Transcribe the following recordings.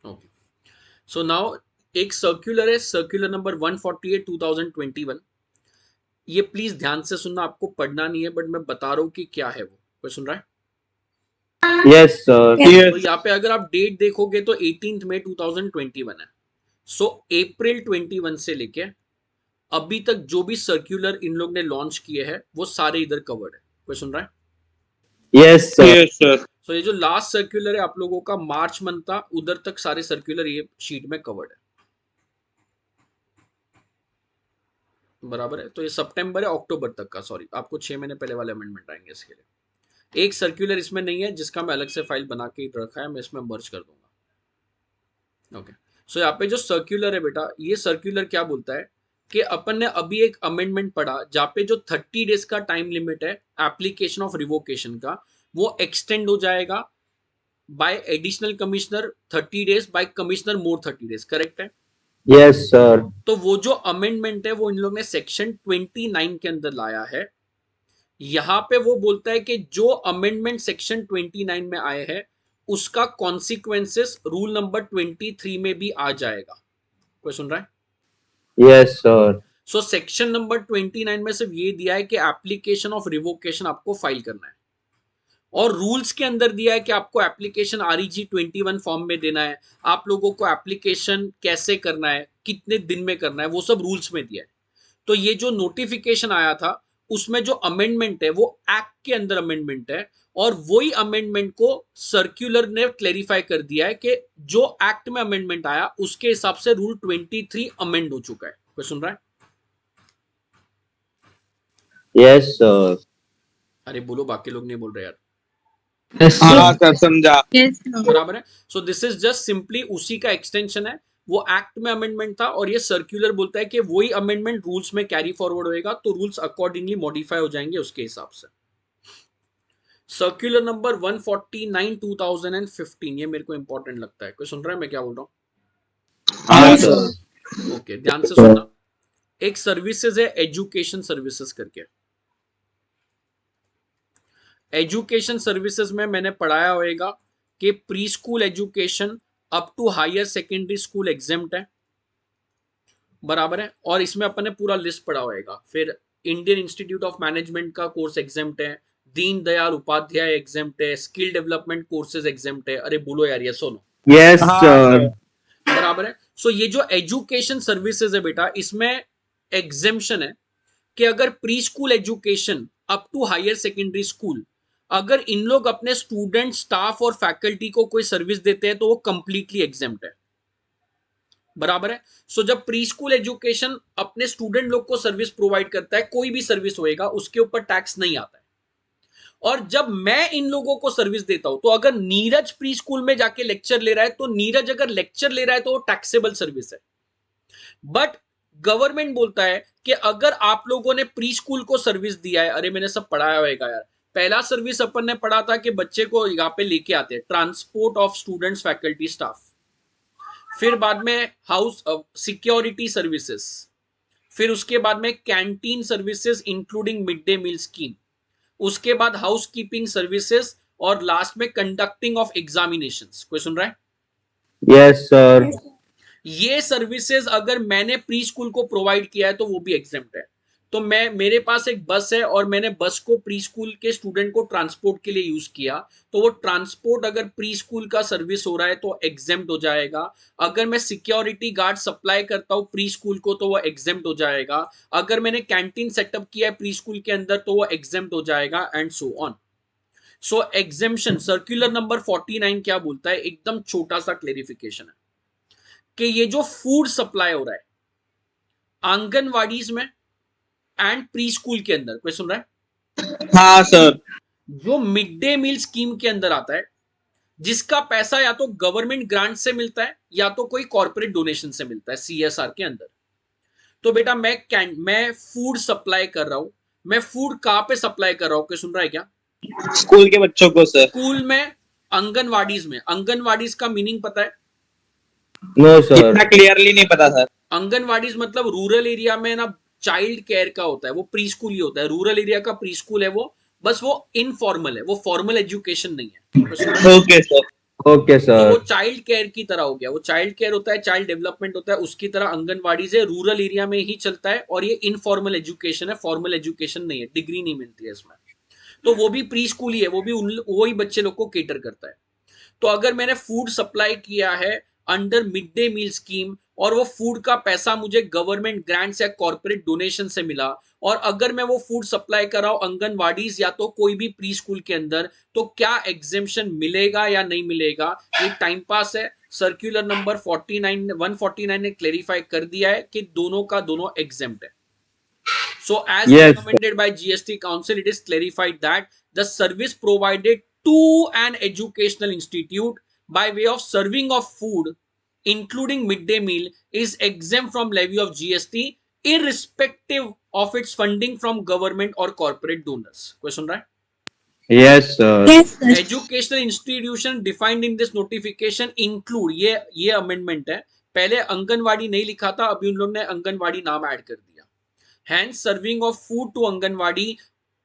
Okay, so now एक circular है, circular number 148 2021। ये प्लीज ध्यान से सुनना, आपको पढ़ना नहीं है बट मैं बता रहा हूँ कि क्या है वो। कोई सुन रहा है? Yes sir. तो यहाँ पे अगर आप डेट देखोगे तो 18 मई 2021 है। सो अप्रैल 21 से लेके अभी तक जो भी सर्कुलर इन लोग ने लॉन्च किए हैं वो सारे इधर कवर्ड है। कोई सुन रहा है? Yes sir. सो ये जो लास्ट सर्कुलर है आप लोगों का मार्च मंथ था, उधर तक सारे सर्कुलर ये शीट में कवर्ड है। बराबर है? तो ये सितंबर है अक्टूबर तक का, सॉरी आपको 6 महीने पहले वाले अमेंडमेंट आएंगे इसके लिए। एक सर्कुलर इसमें नहीं है जिसका मैं अलग से फाइल बना के रखा है, मैं इसमें मर्ज कर दूंगा। ओके, सो यहाँ पे जो सर्कुलर है बेटा, ये सर्कुलर क्या बोलता है कि अपन ने अभी एक अमेंडमेंट पढ़ा जहाँ पे जो 30 डेज का टाइम लिमिट है एप्लीकेशन ऑफ रिवोकेशन का, वो एक्सटेंड हो जाएगा by additional commissioner 30 days, by commissioner more 30 days. Correct है? Yes sir. तो वो जो अमेंडमेंट है वो इन लोग ने सेक्शन 29 के अंदर लाया है। यहां पे वो बोलता है कि जो अमेंडमेंट सेक्शन 29 में आए हैं उसका कॉन्सिक्वेंसेस रूल नंबर 23 में भी आ जाएगा। कोई सुन रहा है? Yes sir. So section number 29 में सिर्फ ये दिया है कि एप्लीकेशन ऑफ रिवोकेशन आपको फाइल करना है, और रूल्स के अंदर दिया है कि आपको एप्लीकेशन REG 21 फॉर्म में देना है, आप लोगों को एप्लीकेशन कैसे करना है, कितने दिन में करना है, वो सब रूल्स में दिया है। तो ये जो नोटिफिकेशन आया था उसमें जो अमेंडमेंट है वो एक्ट के अंदर अमेंडमेंट है, और वही अमेंडमेंट को सर्कुलर ने क्लेरिफाई कर दिया है कि जो एक्ट में अमेंडमेंट आया उसके हिसाब से रूल 23 अमेंड हो चुका है। कोई सुन रहा है? Yes sir. अरे बोलो, बाकी लोग नहीं बोल रहे यार। हाँ सर, समझा। बराबर है? So this is just simply उसी का एक्सटेंशन है। वो एक्ट में अमेंडमेंट था और ये सर्कुलर बोलता है कि वही अमेंडमेंट रूल्स में कैरी फॉरवर्ड होएगा, तो रूल्स अकॉर्डिंगली मॉडिफाई हो जाएंगे उसके हिसाब से। सर्कुलर नंबर 149 2015, ये मेरे को इंपॉर्टेंट लगता है। कोई सुन रहा है मैं क्या बोल रहा हूँ? हाँ सर। ओके, ध्यान से सुनना। एक सर्विसेज है एजुकेशन सर्विसेज करके। एजुकेशन सर्विसेज में मैंने पढ़ाया होएगा कि pre school education up to higher secondary school exempt है। बराबर है? और इसमें अपन ने पूरा लिस्ट पढ़ा होएगा। फिर इंडियन इंस्टीट्यूट ऑफ मैनेजमेंट का कोर्स एग्जेम्प्ट है, दीन दयाल उपाध्याय एग्जेम्प्ट है, स्किल डेवलपमेंट कोर्सेज एग्जेम्प्ट है। अरे बोलो यार, ये सुनो। यस हाँ सर। बराबर है? सो ये जो एजुकेशन सर्विसेज है बेटा, इसमें एग्जेम्पशन है कि अगर pre school education up to higher secondary school, अगर इन लोग अपने स्टूडेंट, स्टाफ और फैकल्टी को कोई सर्विस देते हैं तो वो कंप्लीटली एग्जेम्प्ट है। बराबर है? सो जब प्री स्कूल एजुकेशन अपने स्टूडेंट लोग को सर्विस प्रोवाइड करता है, कोई भी सर्विस होएगा उसके ऊपर टैक्स नहीं आता है। और जब मैं इन लोगों को सर्विस देता हूं, तो अगर नीरज प्री स्कूल में जाके लेक्चर ले रहा है, तो नीरज अगर लेक्चर ले रहा है तो वो टैक्सेबल सर्विस है। बट गवर्नमेंट बोलता है कि अगर आप लोगों ने प्री स्कूल को सर्विस दिया है, अरे मैंने सब पढ़ाया होगा यार। पहला सर्विस अपन ने पढ़ा था कि बच्चे को यहाँ पे लेके आते हैं, transport of students, faculty, staff. फिर बाद में हाउस सिक्योरिटी सर्विसेज, फिर उसके बाद में canteen services including mid day meal scheme, उसके बाद हाउस कीपिंग सर्विसेज, और लास्ट में कंडक्टिंग ऑफ एग्जामिनेशंस। कोई सुन रहा है? Yes sir. ये सर्विसेज अगर मैंने प्री स्कूल को प्रोवाइड किया है तो वो भी एग्जेम्प्ट है। तो मेरे पास एक बस है और मैंने बस को प्री स्कूल के स्टूडेंट को ट्रांसपोर्ट के लिए यूज किया, तो वो ट्रांसपोर्ट अगर प्री स्कूल का सर्विस हो रहा है तो एग्जेम्प्ट हो जाएगा। अगर मैं सिक्योरिटी गार्ड सप्लाई करता हूं प्री स्कूल को तो वो एग्जेम्प्ट हो जाएगा। अगर मैंने कैंटीन सेटअप किया है प्री स्कूल के अंदर तो वो एग्जेम्प्ट हो जाएगा, and so on. So exemption circular number 49 क्या बोलता है, एकदम छोटा सा क्लेरिफिकेशन है कि ये जो फूड सप्लाई हो रहा है आंगनवाड़ीज में एंड प्री स्कूल के अंदर, कोई सुन रहा है? हाँ सर। जो मिड डे मील स्कीम के अंदर आता है, जिसका पैसा या तो गवर्नमेंट ग्रांट से मिलता है या तो कोई कॉर्पोरेट डोनेशन से मिलता है CSR के अंदर। तो बेटा मैं फूड सप्लाई कर रहा हूं। मैं फूड कहां पे सप्लाई कर रहा हूं, कोई सुन रहा है क्या? स्कूल के बच्चों को सर। स्कूल में, आंगनवाड़ीज में। आंगनवाड़ीज का मीनिंग पता है? No sir. इतना क्लियरली नहीं पता सर। आंगनवाड़ीज मतलब रूरल एरिया में ना चाइल्ड केयर का होता है, वो प्री स्कूल ही होता है। रूरल एरिया का प्री स्कूल है वो, बस वो इनफॉर्मल है, वो फॉर्मल एजुकेशन नहीं है। Okay sir. Okay, तो वो sir. चाइल्ड केयर की तरह हो गया, वो चाइल्ड केयर होता है, चाइल्ड डेवलपमेंट होता है, उसकी तरह आंगनवाड़ी से रूरल एरिया में ही चलता है, और ये इनफॉर्मल एजुकेशन है, फॉर्मल एजुकेशन नहीं है, डिग्री नहीं मिलती है इसमें। तो वो भी प्री स्कूल ही है, वो भी वही बच्चे लोग को केटर करता है। तो अगर मैंने फूड सप्लाई किया है under mid day meal scheme, और वो फूड का पैसा मुझे गवर्नमेंट ग्रांट्स या कॉर्पोरेट डोनेशन से मिला, और अगर मैं वो फूड सप्लाई कर रहा हूं आंगनवाड़ीज या तो कोई भी प्री स्कूल के अंदर, तो क्या एग्जेम्पशन मिलेगा या नहीं मिलेगा? ये टाइम पास है। सर्कुलर नंबर 149 ने क्लेरिफाई कर दिया है कि दोनों का दोनों एग्जेम्प्ट है। So, as Yes, sir. recommended by GST Council, it is clarified that the service provided to an educational institute by way of serving of food, including midday meal, is exempt from levy of GST, irrespective of its funding from government or corporate donors. Question right? Yes, sir. Yes, sir. Educational institution defined in this notification include, ये amendment है। पहले आंगनवाड़ी नहीं लिखा था, अभी उन लोगों ने आंगनवाड़ी नाम ऐड कर दिया। Hence, serving of food to Anganwadi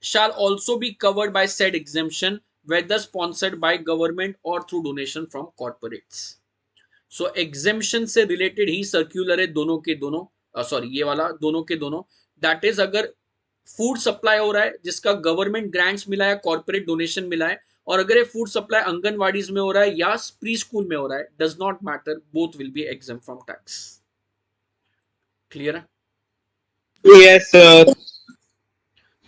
shall also be covered by said exemption, whether sponsored by government or through donation from corporates. So, exemption से related ही circular है दोनों के दोनों, सॉरी ये वाला दोनों के दोनों। That is, अगर फूड सप्लाई हो रहा है जिसका गवर्नमेंट ग्रांट्स मिला है, कॉर्पोरेट डोनेशन मिला है, और अगर ये फूड सप्लाई आंगनवाड़ीज में हो रहा है या प्री स्कूल में हो रहा है, does not matter, both will be exempt from tax. Clear है? Yes, sir.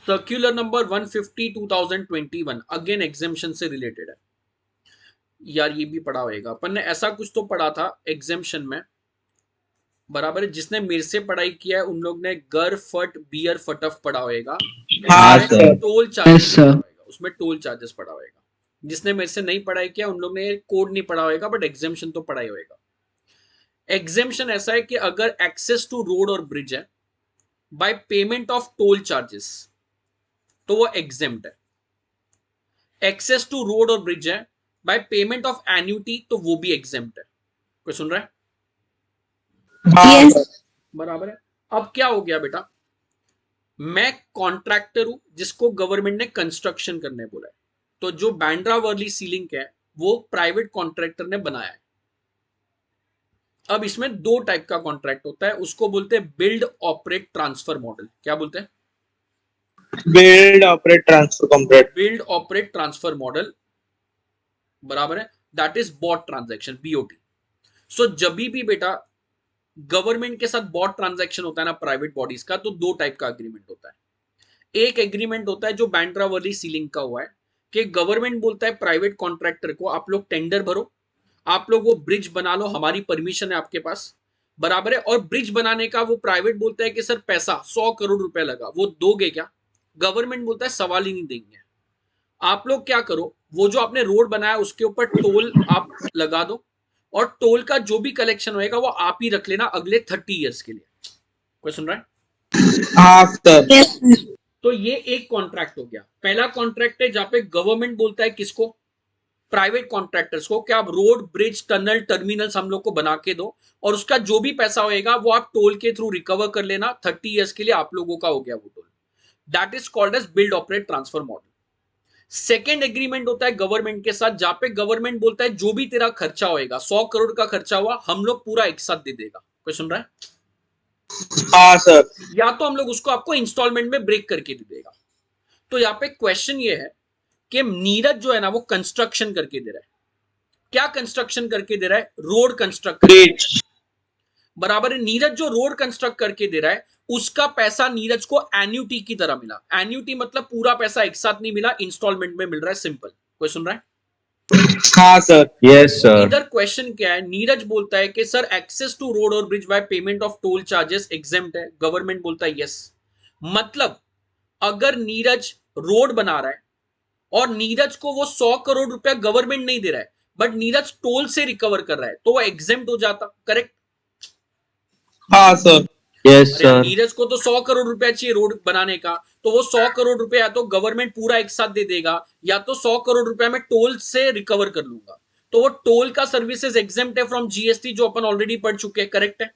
Circular number 150 2021 again exemption से रिलेटेड है। यार ये भी पढ़ा होगा अपन ने, ऐसा कुछ तो पढ़ा था एग्जेम्पशन में, बराबर है। जिसने मेरे से पढ़ाई किया है उन लोग ने गर फट बियर फटफ पढ़ा होगा, हाँ, हाँ, sir. Toll charges Yes, sir. पढ़ा होगा, उसमें टोल चार्जेस पढ़ा होगा। जिसने मेरे से नहीं पढ़ाई किया उन लोग ने कोड नहीं पढ़ा होगा, बट एग्जेम्पशन तो पढ़ा ही होगा। एग्जेम्पशन ऐसा है कि अगर एक्सेस टू रोड और ब्रिज है by payment of toll charges, तो वो एग्जेम्प्ट है। एक्सेस टू रोड और ब्रिज है बाय पेमेंट ऑफ एन्युटी, तो वो भी एग्जेम्प्ट है। कोई सुन रहा है? हाँ, Yes. sir. बराबर है। अब क्या हो गया बेटा, मैं कॉन्ट्रैक्टर हूं जिसको गवर्नमेंट ने कंस्ट्रक्शन करने बोला है, तो जो बैंड्रा वर्ली सीलिंग है वो प्राइवेट कॉन्ट्रैक्टर ने बनाया है। अब इसमें दो टाइप का कॉन्ट्रैक्ट होता है, उसको बोलते हैं बिल्ड ऑपरेट ट्रांसफर मॉडल। क्या बोलते हैं? Build, operate, transfer, contract. Build operate transfer model, बराबर है, that is BOT transaction, BOT. So जब भी बेटा गवर्नमेंट के साथ बॉट ट्रांजैक्शन होता है ना प्राइवेट बॉडीज का, तो दो टाइप का एग्रीमेंट होता है। एक एग्रीमेंट होता है जो बैंड्रा वर्ली सीलिंग का हुआ है, कि गवर्नमेंट बोलता है प्राइवेट कॉन्ट्रैक्टर को, आप लोग टेंडर भरो, आप लोग वो ब्रिज बना लो, हमारी परमिशन है आपके पास, बराबर है। और ब्रिज बनाने का वो प्राइवेट बोलता है कि सर पैसा 100 करोड़ रुपए लगा, वो दोगे क्या? गवर्नमेंट बोलता है सवाल ही नहीं देंगे। आप लोग क्या करो, वो जो आपने रोड बनाया उसके ऊपर टोल आप लगा दो, और टोल का जो भी कलेक्शन होएगा वो आप ही रख लेना अगले 30 ईयर्स के लिए। कोई सुन रहा है? हाँ, sir. Yes, sir. तो ये एक कॉन्ट्रैक्ट हो गया। पहला कॉन्ट्रैक्ट है जहां पे गवर्नमेंट बोलता है किसको? प्राइवेट कॉन्ट्रैक्टर्स को, कि आप रोड ब्रिज टनल टर्मिनल्स हम लोग को बना के दो, और उसका जो भी पैसा होएगा वो आप टोल के थ्रू रिकवर कर लेना, 30 ईयर्स के लिए आप लोगों का हो गया वो toll. That is called as build operate transfer model. Second agreement होता है गवर्नमेंट के साथ, जहां पे गवर्नमेंट बोलता है जो भी तेरा खर्चा होएगा, 100 करोड़ का खर्चा हुआ, हम लोग पूरा एक साथ दे देगा। कोई सुन रहा है? हाँ, sir. या तो हम लोग उसको आपको इंस्टॉलमेंट में ब्रेक करके दे देगा। तो यहाँ पे क्वेश्चन ये है कि नीरज जो है ना वो कंस्ट्रक्शन करके दे रहा है। क्या कंस्ट्रक्शन करके दे रहा है? Road construct. Bridge. बराबर है। नीरज जो रोड कंस्ट्रक्ट करके दे रहा है उसका पैसा नीरज को एन्युटी की तरह मिला। एन्युटी मतलब पूरा पैसा एक साथ नहीं मिला, इंस्टॉलमेंट में मिल रहा है, सिंपल। कोई सुन रहा है? हाँ, sir. Yes, sir. इधर क्वेश्चन क्या है, नीरज बोलता है कि सर एक्सेस टू रोड और bridge by payment of toll charges exempt है, गवर्नमेंट बोलता है यस। मतलब अगर नीरज रोड बना रहा है और नीरज को वो 100 करोड़ रुपया गवर्नमेंट नहीं दे रहा है, बट नीरज टोल से रिकवर कर रहा है, तो वो एग्जेम्प्ट हो जाता। करेक्ट? हाँ, sir. Yes, अरे sir. नीरज को तो 100 करोड़ रुपया चाहिए रोड बनाने का, तो वो 100 करोड़ रुपया या तो गवर्नमेंट पूरा एक साथ दे देगा, या तो 100 करोड़ रुपया मैं टोल से रिकवर कर लूंगा। तो वो टोल का सर्विसेज एग्जेम्प्ट है फ्रॉम जीएसटी, जो अपन ऑलरेडी पढ़ चुके हैं। करेक्ट है?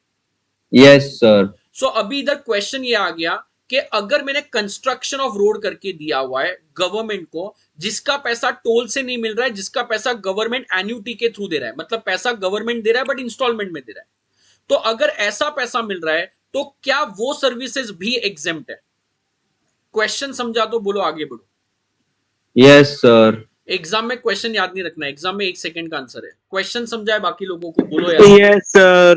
Yes, sir. सो अभी इधर क्वेश्चन ये आ गया कि अगर मैंने कंस्ट्रक्शन ऑफ रोड करके दिया हुआ है गवर्नमेंट को, जिसका पैसा टोल से नहीं मिल रहा है, जिसका पैसा गवर्नमेंट एन्युटी के थ्रू दे रहा है, मतलब पैसा गवर्नमेंट दे रहा है बट इंस्टॉलमेंट में दे रहा है, तो अगर ऐसा पैसा मिल रहा है तो क्या वो सर्विसेज भी एग्जेम्प्ट है? क्वेश्चन समझा तो बोलो, आगे बढ़ो। Yes, sir. एग्जाम में क्वेश्चन याद नहीं रखना, एग्जाम में 1 सेकंड का आंसर है। क्वेश्चन समझाए बाकी लोगों को, बोलो यार। Yes, sir.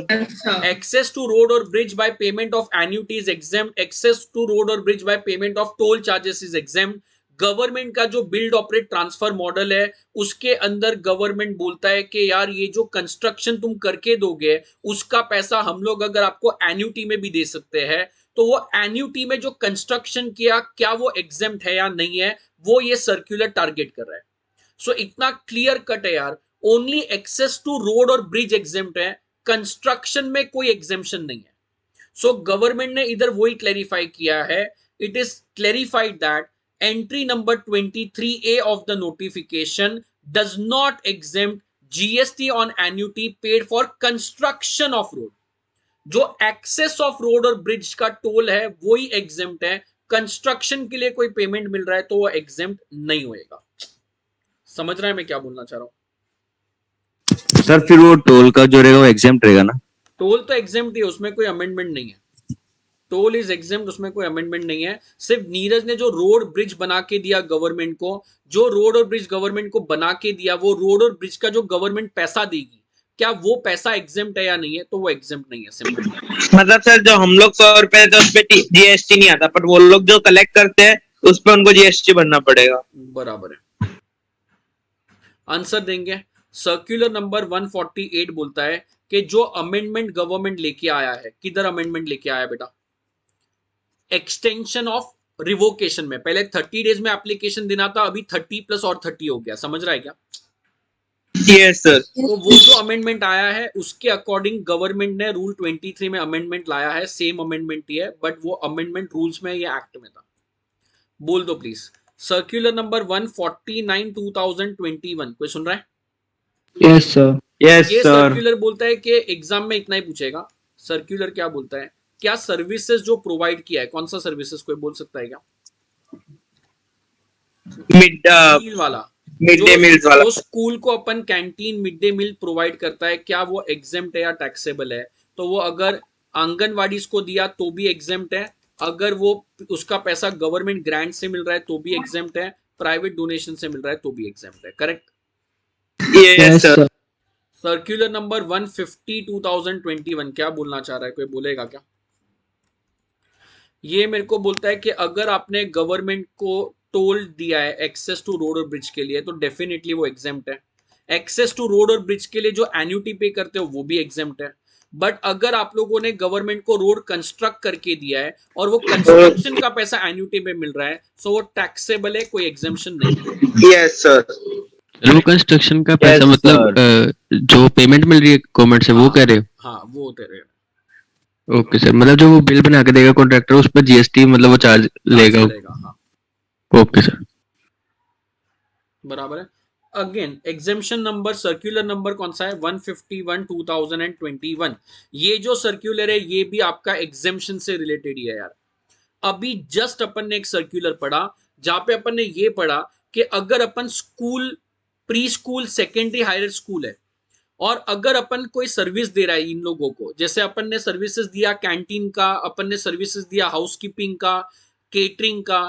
Access to road or bridge by payment of annuity is exempt. Access to road or bridge by payment of toll charges is exempt. Government का जो बिल्ड ऑपरेट ट्रांसफर मॉडल है उसके अंदर गवर्नमेंट बोलता है कि यार ये जो कंस्ट्रक्शन तुम करके दोगे उसका पैसा हम लोग अगर आपको एन्युटी में भी दे सकते हैं, तो वो एन्युटी में जो कंस्ट्रक्शन किया क्या वो एग्जेम्प्ट है या नहीं है, वो ये सर्कुलर टारगेट कर रहा है। सो इतना क्लियर कट है यार, ओनली एक्सेस टू रोड और ब्रिज एग्जेम्प्ट है, कंस्ट्रक्शन में कोई एग्जेम्पशन नहीं है। सो गवर्नमेंट ने इधर वही क्लैरिफाई किया है, it is clarified that entry number 23A of the notification does not exempt GST on annuity paid for construction of road. जो एक्सेस ऑफ रोड और ब्रिज का टोल है वही एग्जेम्प्ट है, कंस्ट्रक्शन के लिए कोई पेमेंट मिल रहा है तो वो एग्जेम्प्ट नहीं होएगा। समझ रहा है मैं क्या बोलना चाह रहा हूं? सर फिर वो टोल का जो रहेगा वो एग्जेम्प्ट रहेगा ना? टोल तो एग्जेम्प्ट ही है, उसमें कोई अमेंडमेंट नहीं है। टोल इज एग्जेम्प्ट, उसमें कोई अमेंडमेंट नहीं है। सिर्फ नीरज ने जो रोड ब्रिज बना के दिया गवर्नमेंट को, जो रोड और ब्रिज गवर्नमेंट को बना के दिया, वो रोड और ब्रिज का जो गवर्नमेंट पैसा देगी, क्या वो पैसा एग्जेम्प्ट है या नहीं है, तो वो एग्जेम्प्ट नहीं है सिंपल। मतलब सर जो हम लोग 100 रुपए तो उस पे जीएसटी नहीं आता, बट वो लोग जो कलेक्ट करते हैं उस पे उनको जीएसटी भरना पड़ेगा। बराबर है। आंसर देंगे। सर्कुलर नंबर 148 बोलता है कि जो अमेंडमेंट गवर्नमेंट लेके आया है, किधर अमेंडमेंट लेके आया बेटा? एक्सटेंशन ऑफ रिवोकेशन में। पहले 30 डेज में एप्लीकेशन देना था, अभी 30 प्लस और 30 हो गया। समझ रहा है क्या? Yes sir. तो वो जो अमेंडमेंट आया है उसके अकॉर्डिंग गवर्नमेंट ने रूल 23 में अमेंडमेंट लाया है, सेम अमेंडमेंट ही है बट वो अमेंडमेंट रूल्स में, ये एक्ट में था। बोल दो प्लीज। सर्कुलर नंबर 149 2021, कोई सुन रहा है? Yes sir. यस ये सर। सर्कुलर बोलता है कि एग्जाम में इतना ही पूछेगा। सर्कुलर क्या बोलता है? क्या सर्विसेज जो प्रोवाइड किया है, कौन सा सर्विसेज कोई बोल सकता है क्या? मील वाला, मिड डे मील्स वाला। जो स्कूल को अपन canteen mid day meal provide करता है, क्या वो एग्जेम्प्ट है या टैक्सेबल है? तो वो अगर आंगनवाड़ी को दिया तो भी एग्जेम्प्ट है, अगर वो उसका पैसा गवर्नमेंट ग्रांट से मिल रहा है तो भी एग्जेम्प्ट है, प्राइवेट डोनेशन से मिल रहा है तो भी एग्जेम्प्ट है। Correct? Yes sir. Circular number 150 2021 क्या बोलना चाह रहा है, कोई बोलेगा क्या? ये मेरे को बोलता है कि अगर आपने गवर्नमेंट को टोल दिया है एक्सेस टू रोड और ब्रिज के लिए तो डेफिनेटली वो एग्जेम्प्ट है। एक्सेस टू रोड और ब्रिज के लिए जो एन्युटी पे करते हो वो भी एग्जेम्प्ट है। बट अगर आप लोगों ने गवर्नमेंट को रोड कंस्ट्रक्ट करके दिया है और वो कंस्ट्रक्शन का पैसा एन्युटी पे मिल रहा है, सो वो टैक्सेबल है, कोई एग्जेम्पशन नहीं है। Yes sir. वो कंस्ट्रक्शन का पैसा Yes, मतलब जो पेमेंट मिल रही है गवर्नमेंट से, वो कह रहे हो? हाँ वो तेरे ओके सर, मतलब जो वो बिल बना के देगा कॉन्ट्रैक्टर उस पर जीएसटी मतलब वो चार्ज लेगा? हाँ ओके सर, बराबर है। Again exemption number, circular number कौन सा है? 151 2021। ये जो सर्कुलर है ये भी आपका एग्जेम्पशन से रिलेटेड ही है यार। अभी जस्ट अपन ने एक सर्कुलर पढ़ा जहां पे अपन ने ये पढ़ा कि अगर अपन school, pre school, secondary, higher school है और अगर अपन कोई सर्विस दे रहा है इन लोगों को, जैसे अपन ने सर्विसेज दिया कैंटीन का, अपन ने सर्विसेज दिया हाउसकीपिंग का, केटरिंग का,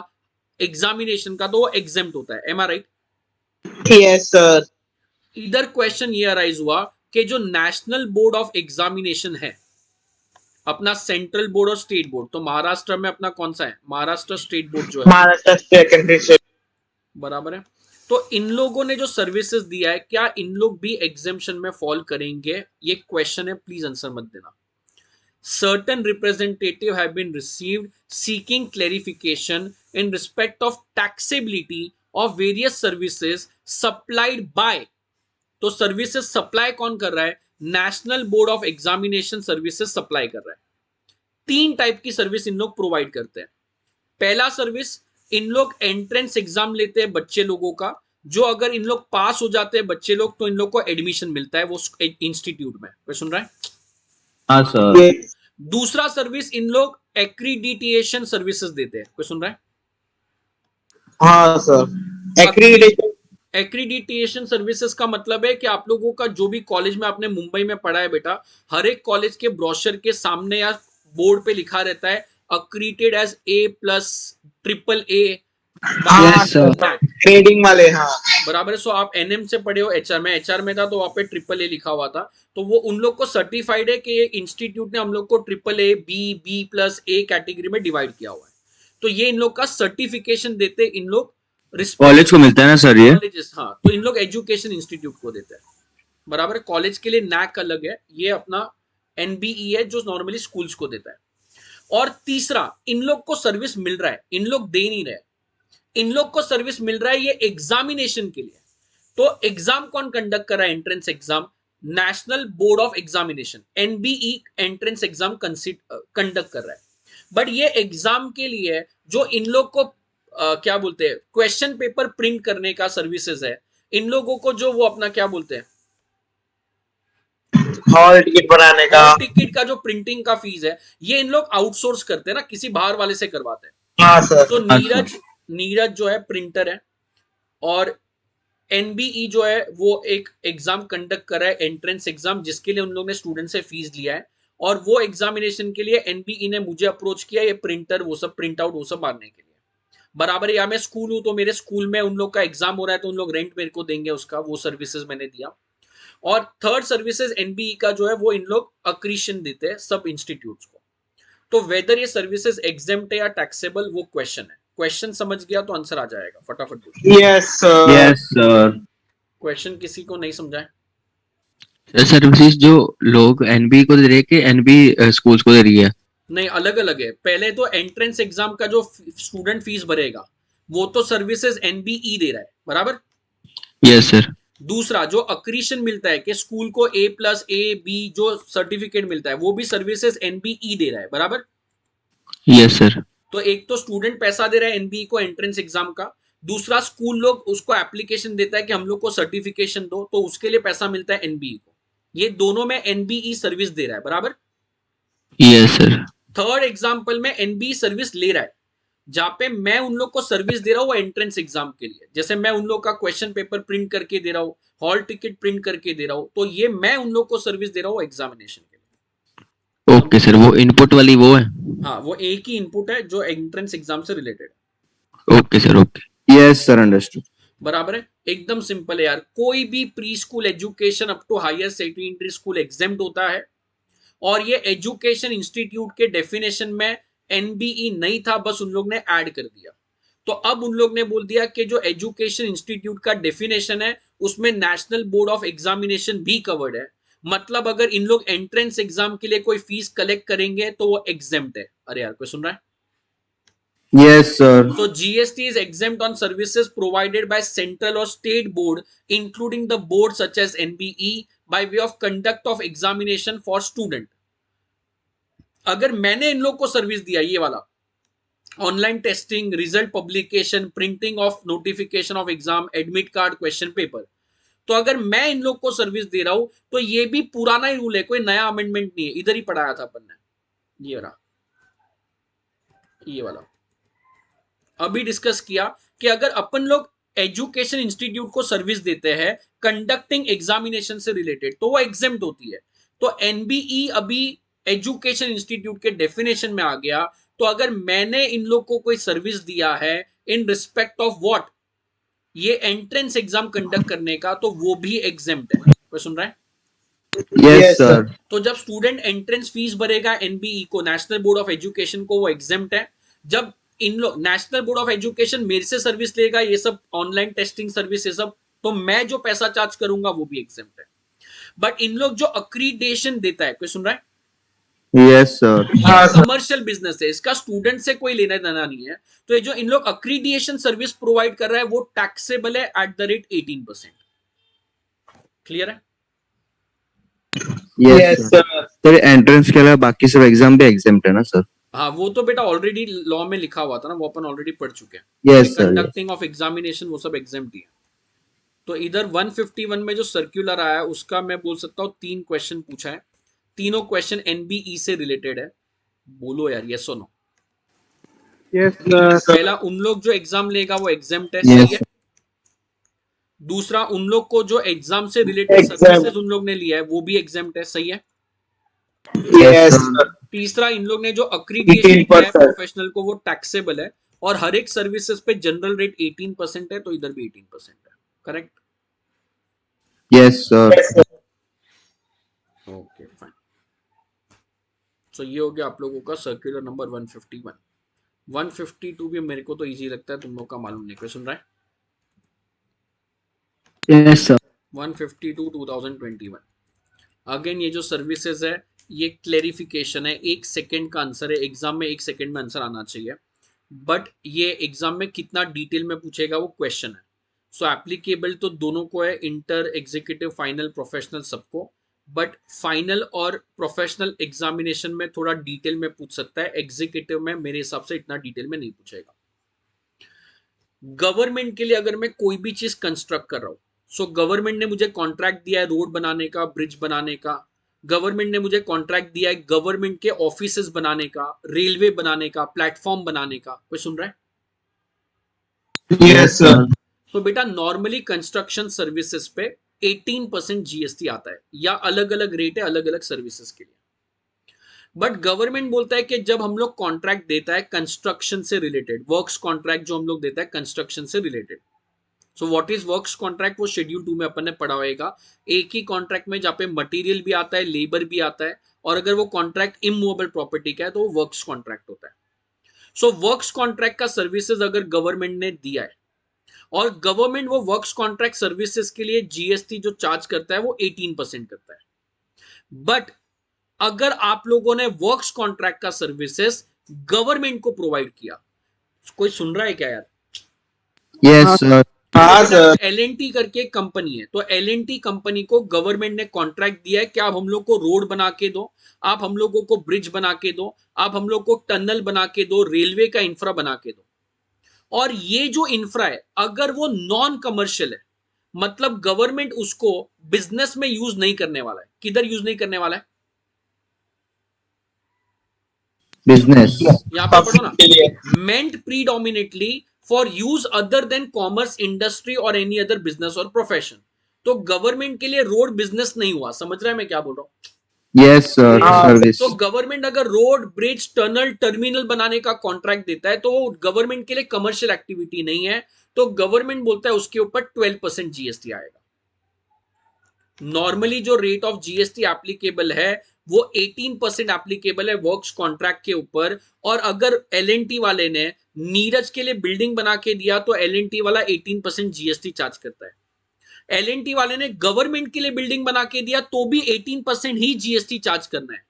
एग्जामिनेशन का, तो वो एग्जेम्प्ट होता है। एम आई राइट? Yes sir. इधर क्वेश्चन ये अराइज हुआ कि जो नेशनल बोर्ड ऑफ एग्जामिनेशन है, अपना सेंट्रल बोर्ड और स्टेट बोर्ड, तो महाराष्ट्र में अपना कौन सा है? महाराष्ट्र स्टेट बोर्ड जो है, महाराष्ट्र सेकेंडरी से। बराबर है। तो इन लोगों ने जो सर्विसेज दिया है क्या इन लोग भी एग्जेम्पशन में फॉल करेंगे? ये क्वेश्चन है, प्लीज आंसर मत देना। Certain representative have been received seeking clarification in respect of taxability of various services supplied by, तो सर्विसेज सप्लाई कौन कर रहा है? National board of examination services supply कर रहा है। 3 टाइप की सर्विस इन लोग प्रोवाइड करते हैं। पहला सर्विस, इन लोग एंट्रेंस एग्जाम लेते हैं बच्चे लोगों का, जो अगर इन लोग पास हो जाते हैं बच्चे लोग तो इन लोग को एडमिशन मिलता है वो इंस्टीट्यूट में। कोई सुन रहा है? हाँ सर। दूसरा सर्विस, इन लोग एक्रीडिटेशन सर्विसेज देते हैं। कोई सुन रहा है? हाँ सर, एक्रीडिटेशन। एक्रीडिटेशन सर्विसेज का मतलब है कि आप लोगों का जो भी कॉलेज में आपने मुंबई में पढ़ा है बेटा, हर एक कॉलेज के ब्रोशर के सामने या बोर्ड पे लिखा रहता है अक्रीडिटेड एज A+, AAA। हाँ Yes, sir. ट्रेडिंग वाले, हाँ। बराबर है। सो आप एनएम से पढ़े हो, एचआर में, एचआर में था तो वहां पे AAA लिखा हुआ था, तो वो उन लोग को सर्टिफाइड है कि ये इंस्टीट्यूट ने हम लोग को AAA, B+A कैटेगरी में डिवाइड किया हुआ है। तो ये इन लोग का सर्टिफिकेशन देते इन लोग कॉलेज को मिलता है ना सर ये? कॉलेजेस, हाँ, तो इन लोग एजुकेशन इंस्टीट्यूट को देते हैं। बराबर है। कॉलेज के लिए नैक अलग है, ये अपना एनबीई है जो नॉर्मली स्कूल्स को देता है। और तीसरा, इन लोग को सर्विस मिल रहा है, इन लोग दे नहीं रहे, इन लोग को सर्विस मिल रहा है ये एग्जामिनेशन के लिए। तो एग्जाम कौन कंडक्ट कर रहा है? Entrance exam national board of examination, NBE entrance exam conduct कर रहा है। बट ये एग्जाम के लिए जो इन लोग को क्या बोलते हैं, क्वेश्चन पेपर प्रिंट करने का सर्विसेज है, इन लोगों को जो वो अपना क्या बोलते हैं, हॉल टिकट बनाने का, टिकट का जो प्रिंटिंग का फीस है, ये इन लोग आउटसोर्स करते हैं ना, किसी बाहर वाले से करवाते हैं। हाँ सर। तो नीरज जो है प्रिंटर है, और एनबीई जो है वो एक एग्जाम कंडक्ट कर रहा है, एंट्रेंस एग्जाम, जिसके लिए उन लोगों ने स्टूडेंट से फीस लिया है। और वो एग्जामिनेशन के लिए एनबीई ने मुझे अप्रोच किया, ये प्रिंटर वो सब प्रिंट आउट वो सब मारने के लिए। बराबर है। या मैं स्कूल हूं तो मेरे स्कूल में उन लोग का एग्जाम हो रहा है तो उन लोग रेंट मेरे को देंगे उसका, वो सर्विसेज मैंने दिया। और थर्ड सर्विसेज एनबीई का जो है वो इन लोग अक्रीशन देते हैं सब इंस्टीट्यूट्स को। तो वेदर ये सर्विसेज एग्जेम्प्ट है या टैक्सेबल, वो क्वेश्चन है। क्वेश्चन समझ गया तो आंसर आ जाएगा, फटाफट पूछो। Yes sir. Yes sir. Question किसी को नहीं समझा है? सर्विसेज जो लोग एनबी को दे रहे हैं कि एनबी स्कूल्स को दे रही है? नहीं, अलग अलग है। पहले तो एंट्रेंस एग्जाम का जो स्टूडेंट फीस भरेगा वो तो सर्विसेज एनबीई दे रहा है, बराबर। Yes sir. दूसरा जो अक्रीशन मिलता है कि स्कूल को A+A, B जो सर्टिफिकेट मिलता है वो भी सर्विसेज एनबीई दे रहा है, बराबर। Yes sir. तो एक तो स्टूडेंट पैसा दे रहा है एनबीई को एंट्रेंस एग्जाम का, दूसरा स्कूल लोग उसको एप्लीकेशन देता है कि हम लोग को सर्टिफिकेशन दो, तो उसके लिए पैसा मिलता है एनबीई को। ये दोनों में एनबीई सर्विस दे रहा है, बराबर। Yes sir. थर्ड एग्जाम्पल में एनबीई सर्विस ले रहा है, जहां पे मैं उन लोग को सर्विस दे रहा हूं वो एंट्रेंस एग्जाम के लिए, जैसे मैं उन लोग का क्वेश्चन पेपर प्रिंट करके दे रहा हूं, हॉल टिकट प्रिंट करके दे रहा हूं, तो ये मैं उन लोग को सर्विस दे रहा हूं एग्जामिनेशन के लिए। ओके सर, वो इनपुट वाली वो है? हाँ, वो एक ही इनपुट है जो एंट्रेंस एग्जाम से रिलेटेड है। Okay sir, okay. Yes sir, understood. बराबर है। एकदम सिंपल है यार। कोई भी pre school education up to higher secondary school exempt होता है, और ये एजुकेशन इंस्टीट्यूट के डेफिनेशन में एनबीई नहीं था, बस उन लोग ने ऐड कर दिया। तो अब उन लोग ने बोल दिया कि जो एजुकेशन इंस्टीट्यूट का डेफिनेशन है उसमें नेशनल बोर्ड ऑफ एग्जामिनेशन भी कवर्ड है। मतलब अगर इन लोग एंट्रेंस एग्जाम के लिए कोई फीस कलेक्ट करेंगे तो वो एग्जेम्प्ट है। अरे यार, कोई सुन रहा है? Yes sir. So GST is exempt on services provided by central or state board, including the board such as NBE, by way of conduct of examination for student. अगर मैंने इन लोग को सर्विस दिया ये वाला, online testing, result publication, printing of notification of exam, admit card, question paper, तो अगर मैं इन लोग को सर्विस दे रहा हूं तो ये भी पुराना ही रूल है, कोई नया अमेंडमेंट नहीं है। इधर ही पढ़ाया था अपन ने, ये वाला अभी डिस्कस किया कि अगर अपन लोग एजुकेशन इंस्टीट्यूट को सर्विस देते हैं कंडक्टिंग एग्जामिनेशन से रिलेटेड तो वो एग्जेम्प्ट होती है। तो एनबीई अभी एजुकेशन इंस्टीट्यूट के डेफिनेशन में आ गया। तो अगर मैंने इन लोग को कोई सर्विस दिया है इन रिस्पेक्ट ऑफ व्हाट, ये एंट्रेंस एग्जाम कंडक्ट करने का, तो वो भी एग्जेम्प्ट है। कोई सुन रहा है? Yes sir. तो जब स्टूडेंट एंट्रेंस फीस भरेगा एनबीई को, नेशनल बोर्ड ऑफ एजुकेशन को, वो एग्जेम्प्ट है। जब इन लोग नेशनल बोर्ड ऑफ एजुकेशन मेरे से सर्विस लेगा, ये सब ऑनलाइन टेस्टिंग सर्विस ये सब, तो मैं जो पैसा चार्ज करूंगा वो भी एग्जेम्प्ट है। बट इन लोग जो अक्रीडेशन देता है, कोई सुन रहा है? Yes sir. कमर्शियल बिजनेस है, इसका स्टूडेंट से कोई लेना देना नहीं है। तो ये जो इन लोग अक्रीडिएशन सर्विस प्रोवाइड कर रहा है वो टैक्सेबल है एट द रेट 18%। क्लियर है? Yes sir. सर एंट्रेंस के अलावा बाकी सब एग्जाम भी एग्जाम्प्ट है ना सर? हाँ, वो तो बेटा ऑलरेडी लॉ में लिखा हुआ था ना, वो अपन ऑलरेडी पढ़ चुके हैं। Yes sir. Conducting of examination वो सब एग्जाम्प्ट ही है। तो इधर 151 में जो सर्कुलर आया उसका मैं बोल सकता हूँ 3 क्वेश्चन पूछा है। तीनों क्वेश्चन एनबीई से रिलेटेड है। बोलो यार, यस और नो। Yes sir. पहला, उन लोग जो एग्जाम लेगा वो एग्जाम्ड है, Yes, सही है। दूसरा, उन लोग को जो एग्जाम से रिलेटेड सर्विसेज उन लोग ने लिया है वो भी एग्जाम्ड है, सही है। yes, sir. तीसरा, इन लोग ने जो अक्रीडिएशन किया है प्रोफेशनल को वो टैक्सेबल है, और हर एक सर्विसेज पे जनरल रेट 18% है, तो इधर भी 18% है, correct. Yes, sir. Okay fine. So ये हो गया आप लोगों का सर्कुलर नंबर 151। 152 भी मेरे को तो इजी लगता है, तुम लोग का मालूम नहीं, कोई सुन रहा है? Yes, sir. 152 2021। अगेन ये जो सर्विसेज है ये क्लेरिफिकेशन है, 1 सेकेंड का आंसर है, एग्जाम में 1 सेकेंड में आंसर आना चाहिए, बट ये एग्जाम में कितना डिटेल में पूछेगा वो क्वेश्चन है। सो एप्लीकेबल तो दोनों को है, इंटर, एग्जीक्यूटिव, फाइनल, प्रोफेशनल, सबको, बट फाइनल और प्रोफेशनल एग्जामिनेशन में थोड़ा डिटेल में पूछ सकता है, एग्जीक्यूटिव में मेरे हिसाब से इतना डिटेल में नहीं पूछेगा। गवर्नमेंट के लिए अगर मैं कोई भी चीज कंस्ट्रक्ट कर रहा हूं, सो गवर्नमेंट ने मुझे कॉन्ट्रैक्ट दिया है रोड बनाने का, ब्रिज बनाने का, गवर्नमेंट ने मुझे कॉन्ट्रैक्ट दिया है गवर्नमेंट के ऑफिसेस बनाने का, रेलवे बनाने का, प्लेटफॉर्म बनाने का, कोई सुन रहा है? Yes, sir. तो बेटा नॉर्मली कंस्ट्रक्शन सर्विसेज पे 18% जीएसटी आता है, या अलग अलग रेट है अलग अलग सर्विसेज के लिए। बट गवर्नमेंट बोलता है कि जब हम लोग कॉन्ट्रैक्ट देता है कंस्ट्रक्शन से रिलेटेड, वर्क्स कॉन्ट्रैक्ट जो हम लोग देता है कंस्ट्रक्शन से related, so what is works contract, वो शेड्यूल 2 में अपन ने पढ़ा होगा। एक ही कॉन्ट्रैक्ट में जहाँ पे मटेरियल भी आता है, लेबर भी आता है, और अगर वो कॉन्ट्रैक्ट इमूवेबल प्रॉपर्टी का है तो वो वर्क्स कॉन्ट्रैक्ट होता है। सो वर्क्स कॉन्ट्रैक्ट का सर्विसेज अगर गवर्नमेंट ने दिया है, और गवर्नमेंट वो वर्क्स कॉन्ट्रैक्ट सर्विसेज के लिए जीएसटी जो चार्ज करता है वो 18% करता है। बट अगर आप लोगों ने वर्क्स कॉन्ट्रैक्ट का सर्विसेज गवर्नमेंट को प्रोवाइड किया, कोई सुन रहा है क्या यार? Yes, sir. एल.एन.टी करके कंपनी है, तो एल.एन.टी कंपनी को गवर्नमेंट ने कॉन्ट्रैक्ट दिया है कि आप हम लोग को रोड बना के दो, आप हम लोगों को ब्रिज बना के दो, आप हम लोग को टनल बना के दो, रेलवे का इंफ्रा बना के दो। और ये जो इंफ्रा है अगर वो नॉन कमर्शियल है, मतलब गवर्नमेंट उसको बिजनेस में यूज नहीं करने वाला है, किधर यूज नहीं करने वाला है? Business. यहां पे पढ़ो ना, meant predominantly for use other than commerce, industry और any other business और profession। तो गवर्नमेंट के लिए रोड बिजनेस नहीं हुआ, समझ रहा है मैं क्या बोल रहा हूं? Yes, sir. Service. तो गवर्नमेंट अगर रोड, ब्रिज, टनल, टर्मिनल बनाने का कॉन्ट्रैक्ट देता है तो वो गवर्नमेंट के लिए कमर्शियल एक्टिविटी नहीं है, तो गवर्नमेंट बोलता है उसके ऊपर 12% जीएसटी आएगा। नॉर्मली जो रेट ऑफ जीएसटी एप्लीकेबल है वो 18% एप्लीकेबल है वर्क्स कॉन्ट्रैक्ट के ऊपर। और अगर एल.एन.टी वाले ने नीरज के लिए बिल्डिंग बना के दिया तो एल.एन.टी वाला 18% जीएसटी चार्ज करता है। एल.एन.टी वाले ने गवर्नमेंट के लिए बिल्डिंग बना के दिया तो भी 18% ही जीएसटी चार्ज करना है।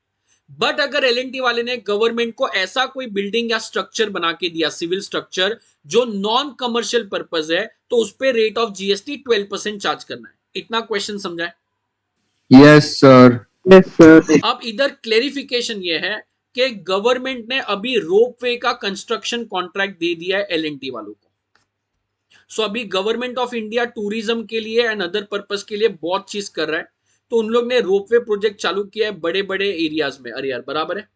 बट अगर एल.एन.टी वाले ने गवर्नमेंट को ऐसा कोई बिल्डिंग या स्ट्रक्चर बना के दिया, सिविल स्ट्रक्चर जो नॉन कमर्शियल पर्पज है, तो उस पर रेट ऑफ जीएसटी 12% चार्ज करना है। इतना क्वेश्चन समझा है? Yes, sir. अब इधर क्लेरिफिकेशन ये है कि गवर्नमेंट ने अभी रोपवे का कंस्ट्रक्शन कॉन्ट्रैक्ट दे दिया है एल.एन.टी वालों को। सो अभी गवर्नमेंट ऑफ इंडिया टूरिज्म के लिए एंड अदर पर्पस के लिए बहुत चीज कर रहा है, तो उन लोग ने रोपवे प्रोजेक्ट चालू किया है बड़े बड़े एरियाज में। अरे यार बराबर है।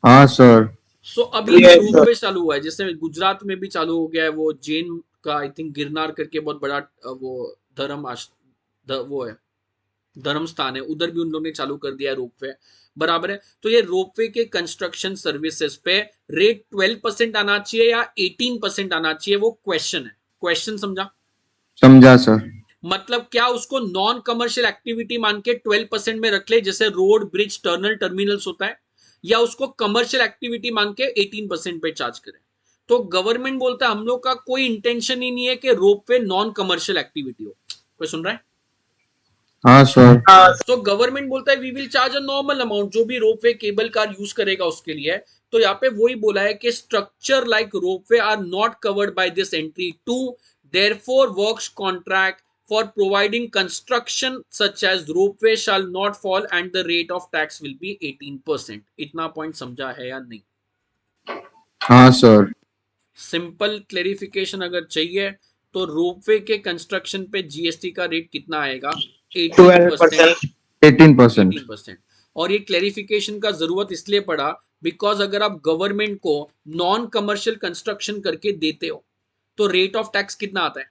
हाँ सर। सो अभी रोपवे चालू हुआ है, जैसे गुजरात में भी चालू हो गया है, वो जैन का आई थिंक गिरनार करके बहुत बड़ा वो वो है धर्म स्थान है, उधर भी उन लोगों ने चालू कर दिया है रोपवे, बराबर है। तो ये रोपवे के कंस्ट्रक्शन सर्विसेज पे रेट 12% आना चाहिए या 18% आना चाहिए, वो क्वेश्चन है। क्वेश्चन समझा? समझा सर। मतलब क्या उसको नॉन कमर्शियल एक्टिविटी मान के 12% में रख ले, जैसे रोड, ब्रिज, टर्नल, टर्मिनल्स होता है, या उसको कमर्शियल एक्टिविटी मान के 18% पे चार्ज करें? तो गवर्नमेंट बोलता है हम लोग का कोई इंटेंशन ही नहीं है कि रोपवे नॉन कमर्शियल एक्टिविटी हो। कोई सुन रहा है? हाँ सर। तो गवर्नमेंट बोलता है we will charge a normal amount, जो भी रोपवे केबल कार यूज करेगा उसके लिए। तो यहाँ पे वही बोला है कि structure like ropeway are not covered by this entry 2, therefore works contract for providing construction such as ropeway shall not fall and the rate of tax will be 18%। इतना पॉइंट समझा है या नहीं? हाँ सर। सिंपल क्लेरिफिकेशन अगर चाहिए तो ropeway के कंस्ट्रक्शन पे जीएसटी का रेट कितना आएगा? 18%। 18%। 18%। और ये क्लैरिफिकेशन का जरूरत इसलिए पड़ा बिकॉज अगर आप गवर्नमेंट को नॉन कमर्शियल कंस्ट्रक्शन करके देते हो तो रेट ऑफ टैक्स कितना आता है?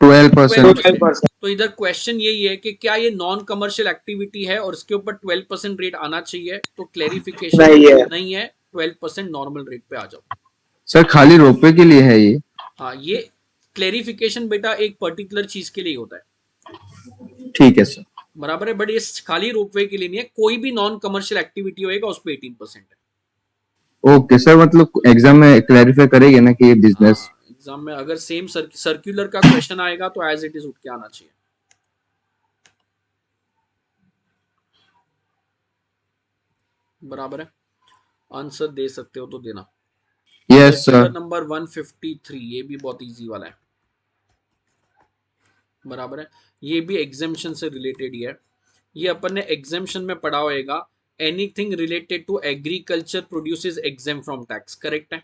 12%. 12%। तो इधर क्वेश्चन यही है कि क्या ये नॉन कमर्शियल एक्टिविटी है और इसके ऊपर 12% रेट आना चाहिए? तो क्लैरिफिकेशन नहीं है, 12% नॉर्मल रेट पे आ जाओ। सर खाली रोपवे के लिए है ये? हाँ, ये क्लैरिफिकेशन बेटा एक पर्टिकुलर चीज के लिए होता है, ठीक है सर. बराबर है, बट ये खाली रोपवे के लिए नहीं है, कोई भी नॉन कमर्शियल एक्टिविटी होएगा उस पर 18% है। ओके सर, मतलब एग्जाम में क्लैरिफाई करेंगे ना कि ये बिजनेस. एग्जाम में अगर सेम सर्कुलर का क्वेश्चन आएगा तो एज इट इज उठ के आना चाहिए। बराबर है, आंसर दे सकते हो तो देना। Yes sir. नंबर 153, ये भी बहुत इजी वाला है। बराबर है, ये भी एग्जाम्शन से रिलेटेड ही है। ये अपन ने एग्जाम्शन में पढ़ा होएगा, anything related to agriculture produces exempt from tax, correct है?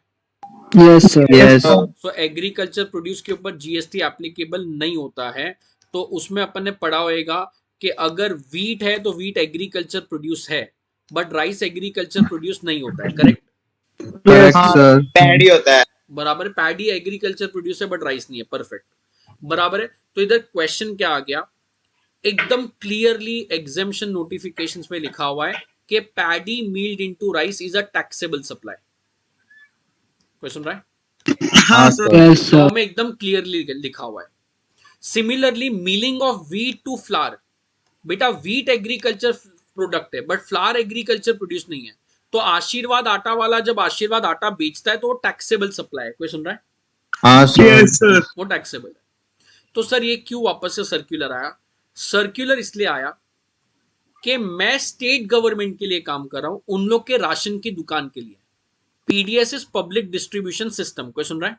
Yes sir. Yes. So agriculture produce के ऊपर जीएसटी एप्लीकेबल नहीं होता है, तो उसमें अपन ने पढ़ा होएगा कि अगर वीट है तो वीट एग्रीकल्चर प्रोड्यूस है, बट राइस एग्रीकल्चर प्रोड्यूस नहीं होता है, करेक्ट? Correct sir. पैडी होता है। बराबर है, पैडी एग्रीकल्चर प्रोड्यूस है बट राइस नहीं है, परफेक्ट। बराबर है, तो इधर क्वेश्चन क्या आ गया, एकदम क्लियरली एग्जाम्शन नोटिफिकेशंस में लिखा हुआ है कि paddy milled into rice is a taxable supply. कोई सुन रहा है? हाँ सर। लॉ में एकदम क्लियरली लिखा हुआ है। Similarly milling of wheat to flour, बेटा वीट एग्रीकल्चर प्रोडक्ट है बट फ्लावर एग्रीकल्चर प्रोड्यूस नहीं है, तो आशीर्वाद आटा वाला जब आशीर्वाद आटा बेचता है तो वो टैक्सेबल सप्लाई है। कोई सुन रहा है? हाँ सर. वो टैक्सेबल है। तो सर ये क्यों वापस से सर्कुलर आया? सर्कुलर इसलिए आया कि मैं स्टेट गवर्नमेंट के लिए काम कर रहा हूं, उन लोग के राशन की दुकान के लिए। पीडीएस पब्लिक डिस्ट्रीब्यूशन सिस्टम, कोई सुन रहा है?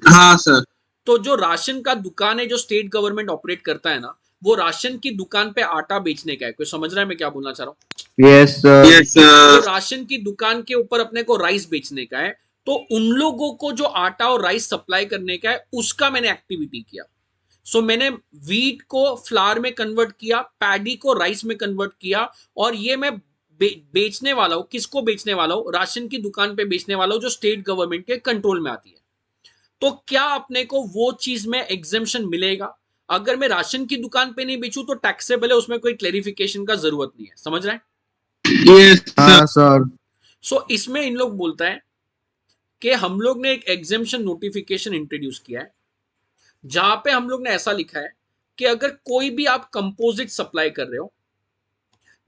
हाँ सर। तो जो राशन का दुकान है जो स्टेट गवर्नमेंट ऑपरेट करता है ना, वो राशन की दुकान पे आटा बेचने का है। कोई समझ रहा है मैं क्या बोलना चाह रहा हूँ? Yes sir. यस तो सर। राशन की दुकान के ऊपर अपने को राइस बेचने का है, तो उन लोगों को जो आटा और राइस सप्लाई करने का है उसका मैंने एक्टिविटी किया। सो मैंने वीट को फ्लावर में कन्वर्ट किया, पैडी को राइस में कन्वर्ट किया, और ये मैं बेचने वाला हूं। किसको बेचने वाला हूं? राशन की दुकान पे बेचने वाला हूं जो स्टेट गवर्नमेंट के कंट्रोल में आती है। तो क्या अपने को वो चीज में एग्जेम्पशन मिलेगा? अगर मैं राशन की दुकान पे नहीं बेचूं तो टैक्सेबल है, उसमें कोई क्लैरिफिकेशन का जरूरत नहीं है। समझ रहे हैं? यस हाँ सर. सो इसमें इन लोग बोलता है कि हम लोग ने एक एग्जेम्पशन नोटिफिकेशन इंट्रोड्यूस किया है जहां पे हम लोग ने ऐसा लिखा है कि अगर कोई भी आप कंपोजिट सप्लाई कर रहे हो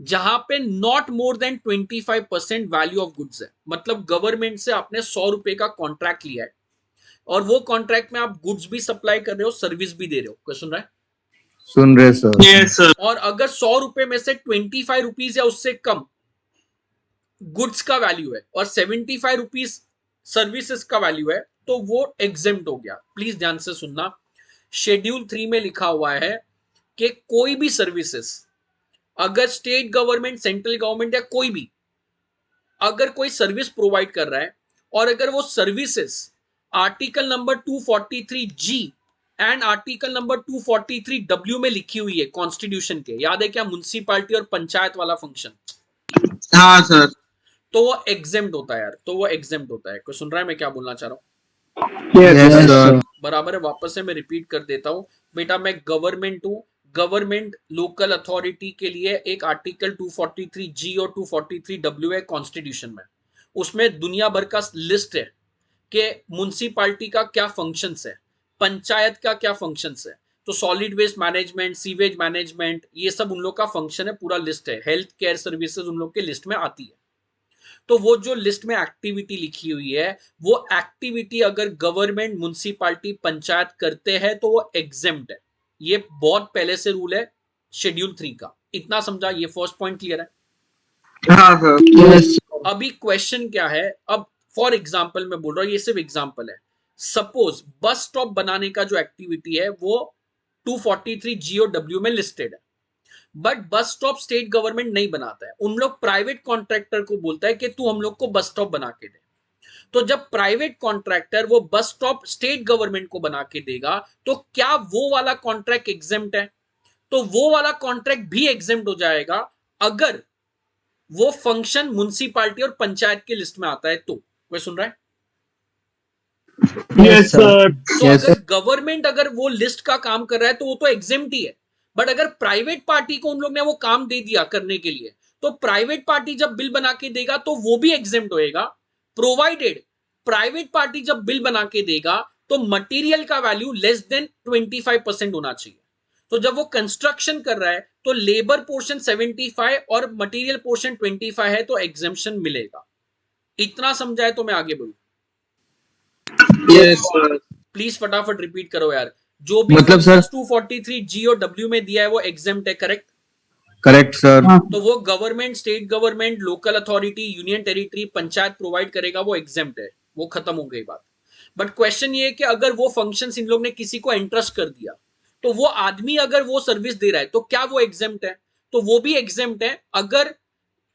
जहां पे not more than 25% value of goods है, मतलब गवर्नमेंट से आपने 100 रुपए का कॉन्ट्रैक्ट लिया है और वो कॉन्ट्रैक्ट में आप गुड्स भी सप्लाई कर रहे हो, सर्विस भी दे रहे हो। क्या सुन रहा है? सुन रहे सर. Yes sir. और अगर 100 रुपए में से 25 रुपीज या उससे कम गुड्स का वैल्यू है और 75 रुपीज सर्विसेज का वैल्यू है तो वो एग्जेम्प्ट हो गया। प्लीज ध्यान से सुनना, शेड्यूल 3 में लिखा हुआ है कि कोई भी सर्विसेज अगर स्टेट गवर्नमेंट, सेंट्रल गवर्नमेंट या कोई भी अगर कोई सर्विस प्रोवाइड कर रहा है और अगर वो services article number 243G and article number 243W में लिखी हुई है कॉन्स्टिट्यूशन के, याद है क्या? म्युनिसिपैलिटी और पंचायत वाला फंक्शन। हाँ सर। तो वो एग्जेम्प्ट होता है यार, तो वो एग्जेम्प्ट होता है। कोई सुन रहा है मैं क्या बोलना चाह रहा हूँ? Yes sir. बराबर है, वापस से मैं रिपीट कर देता हूं बेटा, मैं गवर्नमेंट हूं। गवर्नमेंट लोकल अथॉरिटी के लिए एक आर्टिकल 243G और 243W है कॉन्स्टिट्यूशन में, उसमें दुनिया भर का लिस्ट है कि म्युनिसिपैलिटी का क्या फंक्शंस है, पंचायत का क्या फंक्शंस है। तो solid waste management, sewage management, ये सब उन लोग का फंक्शन है, पूरा लिस्ट है। हेल्थ केयर सर्विसेज उन लोग के लिस्ट में आती है। तो वो जो लिस्ट में एक्टिविटी लिखी हुई है, वो एक्टिविटी अगर गवर्नमेंट, म्युनिसिपैलिटी, पंचायत करते हैं तो वो एग्जेम्प्ट है। ये बहुत पहले से रूल है शेड्यूल 3 का। इतना समझा? ये फर्स्ट पॉइंट क्लियर है? हाँ सर। अभी क्वेश्चन क्या है, अब फॉर एग्जाम्पल मैं बोल रहा हूं, ये सिर्फ एग्जाम्पल है। सपोज बस स्टॉप बनाने का जो एक्टिविटी है वो 243G और W में लिस्टेड है, but bus stop state government नहीं बनाता है। उन लोग प्राइवेट कॉन्ट्रैक्टर को बोलता है कि तू हम लोग को बस स्टॉप बना के दे। तो जब प्राइवेट कॉन्ट्रैक्टर वो बस स्टॉप स्टेट गवर्नमेंट को बना के देगा तो क्या वो वाला कॉन्ट्रैक्ट एग्जेम्प्ट है? तो वो वाला कॉन्ट्रैक्ट भी एग्जेम्प्ट हो जाएगा अगर वो फंक्शन म्युनिसिपैलिटी और पंचायत की लिस्ट में आता है। तो कोई सुन रहा है? Yes, sir. तो Yes, अगर गवर्नमेंट अगर वो लिस्ट का काम कर रहा है तो वो तो एग्जेम्प्ट ही है। बट अगर प्राइवेट पार्टी को उन लोग ने वो काम दे दिया करने के लिए, तो प्राइवेट पार्टी जब बिल बना के देगा तो वो भी एग्जेम्प्ट होएगा, प्रोवाइडेड प्राइवेट पार्टी जब बिल बना के देगा तो मटेरियल का वैल्यू लेस देन 25% होना चाहिए। तो जब वो कंस्ट्रक्शन कर रहा है तो लेबर पोर्शन 75 और मटेरियल पोर्शन 25 है, तो एग्जेम्पशन मिलेगा। इतना समझा है तो मैं आगे बढ़ू। Yes, sir. प्लीज फटाफट रिपीट करो यार। जो भी मतलब सर 243 जी और डब्ल्यू में दिया है वो एग्जेम्प्ट है, करेक्ट? Correct sir. तो वो government, state government, local authority, union territory, panchayat provide करेगा, वो एग्जेम्प्ट है, वो खत्म हो गई बात। बट क्वेश्चन ये है कि अगर वो फंक्शंस इन लोग ने किसी को एंट्रस्ट कर दिया, तो वो आदमी अगर वो सर्विस दे रहा है तो क्या वो एग्जेम्प्ट है? तो वो भी एग्जेम्प्ट है अगर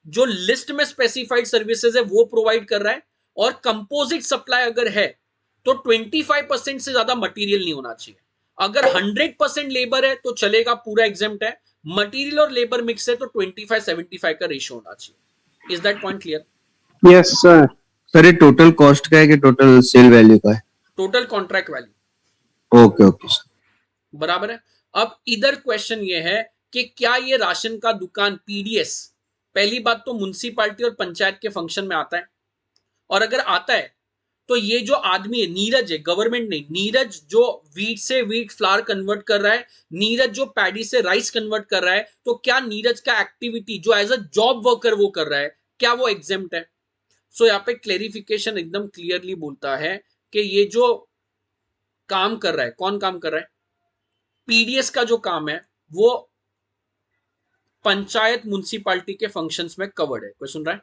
जो लिस्ट में स्पेसिफाइड सर्विसेज है वो प्रोवाइड कर रहा है, और कंपोजिट सप्लाई अगर है तो 25% से ज्यादा मटेरियल नहीं होना चाहिए। अगर 100% लेबर है तो चलेगा, पूरा एग्जेम्प्ट है। मटेरियल और लेबर मिक्स है तो 25-75 का रेशियो होना चाहिए। Is that point clear? Yes, sir. Sir ये टोटल कॉस्ट का है कि टोटल सेल वैल्यू का है? Total contract value. Okay okay sir. बराबर है। अब इधर क्वेश्चन ये है कि क्या ये राशन का दुकान पीडीएस, पहली बात तो म्युनिसिपैलिटी और पंचायत के फंक्शन में आता है, और अगर आता है तो ये जो आदमी है नीरज है, गवर्नमेंट नहीं, नीरज जो वीट से वीट फ्लावर कन्वर्ट कर रहा है, नीरज जो पैडी से राइस कन्वर्ट कर रहा है, तो क्या नीरज का एक्टिविटी जो एज अ जॉब वर्कर वो कर रहा है, क्या वो एग्जेम्प्ट है? सो यहाँ पे क्लेरिफिकेशन एकदम क्लियरली बोलता है कि ये जो काम कर रहा है, कौन काम कर रहा है? पीडीएस का जो काम है वो पंचायत म्युनिसिपैलिटी के फंक्शंस में कवर्ड है। कोई सुन रहा है?